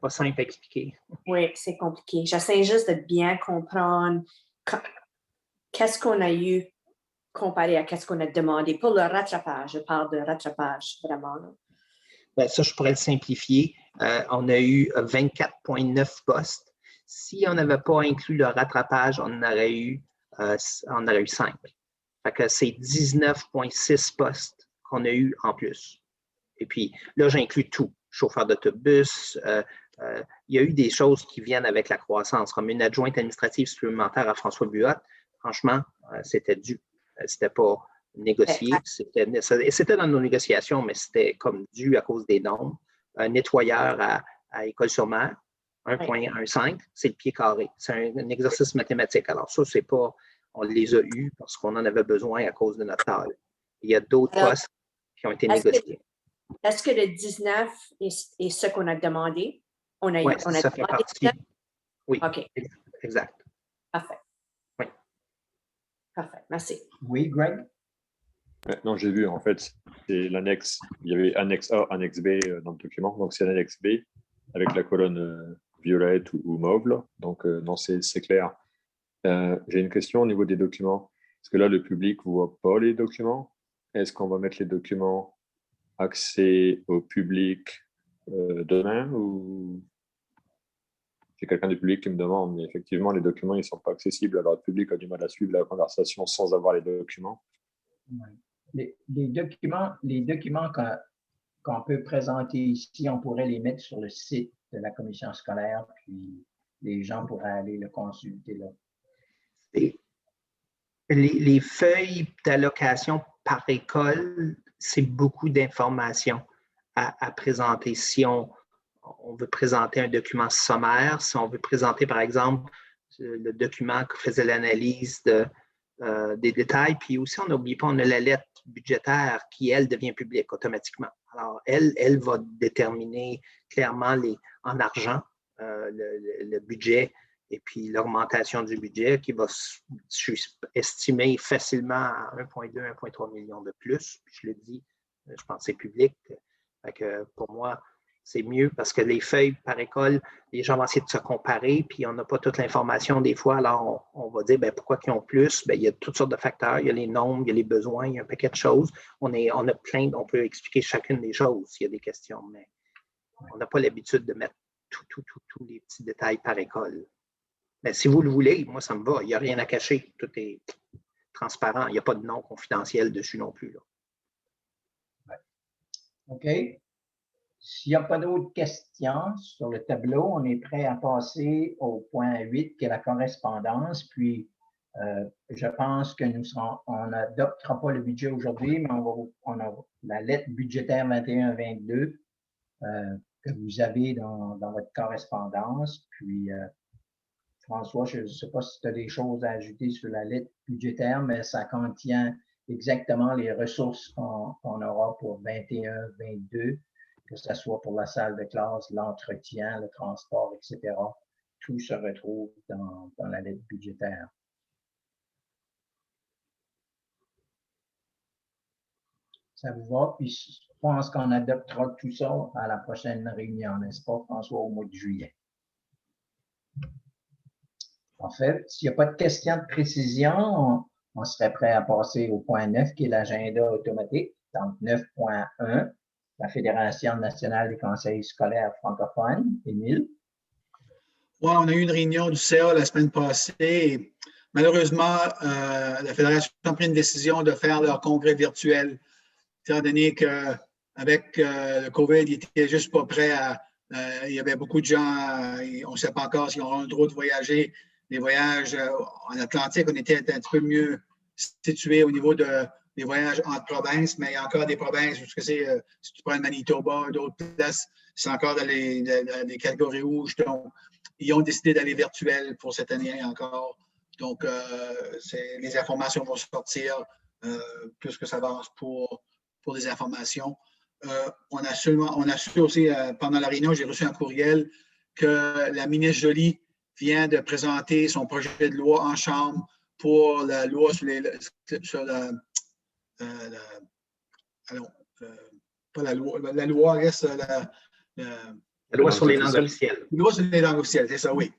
simple à expliquer. Oui, c'est compliqué. J'essaie juste de bien comprendre qu'est-ce qu'on a eu comparé à ce qu'on a demandé. Pour le rattrapage, je parle de rattrapage, vraiment. Bien, ça, je pourrais le simplifier. On a eu 24,9 postes. Si on n'avait pas inclus le rattrapage, on aurait eu 5. Fait que c'est 19,6 postes qu'on a eu en plus. Et puis, là, j'inclus tout. Chauffeur d'autobus. Il y a eu des choses qui viennent avec la croissance, comme une adjointe administrative supplémentaire à François Buot. Franchement, c'était dû. C'était pas négocié. C'était dans nos négociations, mais c'était comme dû à cause des nombres. Un nettoyeur à École-sur-Mer, 1,15, c'est le pied carré. C'est un exercice mathématique. Alors, ça, c'est pas. On les a eus parce qu'on en avait besoin à cause de notre taille. Il y a d'autres postes qui ont été négociés. Est-ce que le 19 est ce qu'on a demandé? Oui, ça fait partie. Oui, OK. Exact. Parfait. Oui. Parfait, merci. Oui, Greg? Non, j'ai vu, en fait, c'est l'annexe. Il y avait annexe A, annexe B dans le document. Donc, c'est l'annexe B avec la colonne violette ou mauve. Là. Donc, non, c'est clair. J'ai une question au niveau des documents. Est-ce que là, le public ne voit pas les documents? Est-ce qu'on va mettre les documents accès au public demain ou j'ai quelqu'un du public qui me demande, mais effectivement, les documents, ils ne sont pas accessibles. Alors, le public a du mal à suivre la conversation sans avoir les documents. Les documents qu'on peut présenter ici, on pourrait les mettre sur le site de la commission scolaire, puis les gens pourraient aller le consulter là. Les feuilles d'allocation par école, c'est beaucoup d'informations à présenter. Si on veut présenter un document sommaire, si on veut présenter, par exemple, le document qui faisait l'analyse des détails, puis aussi, on n'oublie pas, on a la lettre budgétaire qui, elle, devient publique automatiquement. Alors, elle va déterminer clairement en argent le budget et puis l'augmentation du budget qui va, je suis estimé facilement à 1,2, 1,3 million de plus. Puis je le dis, je pense que c'est public. Fait que pour moi, c'est mieux parce que les feuilles par école, les gens vont essayer de se comparer, puis on n'a pas toute l'information des fois. Alors, on va dire, pourquoi ils ont plus? Il y a toutes sortes de facteurs. Il y a les nombres, il y a les besoins, il y a un paquet de choses. On a plein, on peut expliquer chacune des choses s'il y a des questions, mais on n'a pas l'habitude de mettre tous les petits détails par école. Mais si vous le voulez, moi, ça me va. Il n'y a rien à cacher. Tout est transparent. Il n'y a pas de nom confidentiel dessus non plus. Là. Ouais. OK. S'il n'y a pas d'autres questions sur le tableau, on est prêt à passer au point 8, qui est la correspondance. Puis, je pense que on n'adoptera pas le budget aujourd'hui, mais on a la lettre budgétaire 21-22 que vous avez dans votre correspondance. Puis, François, je ne sais pas si tu as des choses à ajouter sur la lettre budgétaire, mais ça contient exactement les ressources qu'on aura pour 21-22, que ce soit pour la salle de classe, l'entretien, le transport, etc. Tout se retrouve dans la lettre budgétaire. Ça vous va? Puis je pense qu'on adoptera tout ça à la prochaine réunion, n'est-ce pas, François, au mois de juillet? En fait, s'il n'y a pas de questions de précision, on serait prêt à passer au point 9, qui est l'agenda automatique. Donc, 9.1, la Fédération nationale des conseils scolaires francophones. Émile? Oui, on a eu une réunion du CA la semaine passée. Et malheureusement, la Fédération a pris une décision de faire leur congrès virtuel, étant donné qu'avec le COVID, ils n'étaient juste pas prêts à. Il y avait beaucoup de gens, on ne sait pas encore s'ils auront le droit de voyager. Les voyages en Atlantique, on était un petit peu mieux situés au niveau des voyages entre provinces, mais il y a encore des provinces où si tu prends le Manitoba, d'autres places, c'est encore dans les catégories rouges. Donc, ils ont décidé d'aller virtuel pour cette année encore. Donc, les informations vont sortir plus que ça avance pour des informations. On a su aussi, pendant la réunion, j'ai reçu un courriel que la ministre Joly vient de présenter son projet de loi en chambre pour la loi sur pas la loi, la loi reste la loi sur les langues officielles. La loi sur les langues officielles, c'est ça, oui.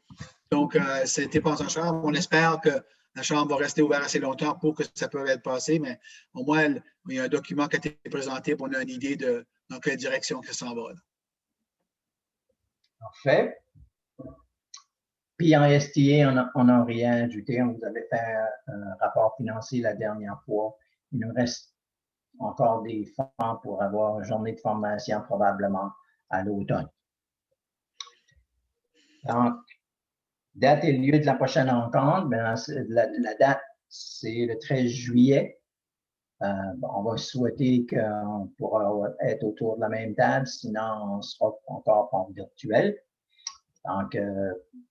Donc, c'était pas en chambre. On espère que la chambre va rester ouverte assez longtemps pour que ça puisse être passé, mais au moins, il y a un document qui a été présenté pour on a une idée de dans quelle direction ça s'en va. Là. Parfait. Puis en STA, on n'a rien ajouté. On vous avait fait un rapport financier la dernière fois. Il nous reste encore des fonds pour avoir une journée de formation probablement à l'automne. Donc, date et lieu de la prochaine rencontre, la date, c'est le 13 juillet. On va souhaiter qu'on pourra être autour de la même table, sinon on sera encore en virtuel. Donc,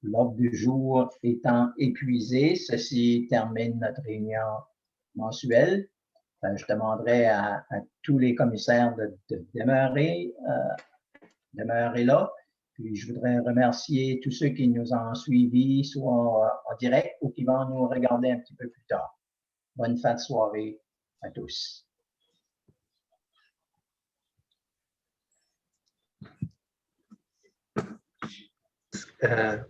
l'ordre du jour étant épuisé, ceci termine notre réunion mensuelle. Je demanderai à tous les commissaires de demeurer là. Puis, je voudrais remercier tous ceux qui nous ont suivis, soit en direct ou qui vont nous regarder un petit peu plus tard. Bonne fin de soirée à tous.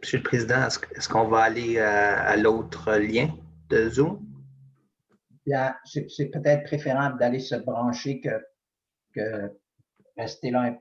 Monsieur le Président, est-ce qu'on va aller à l'autre lien de Zoom? Bien, c'est peut-être préférable d'aller se brancher que rester là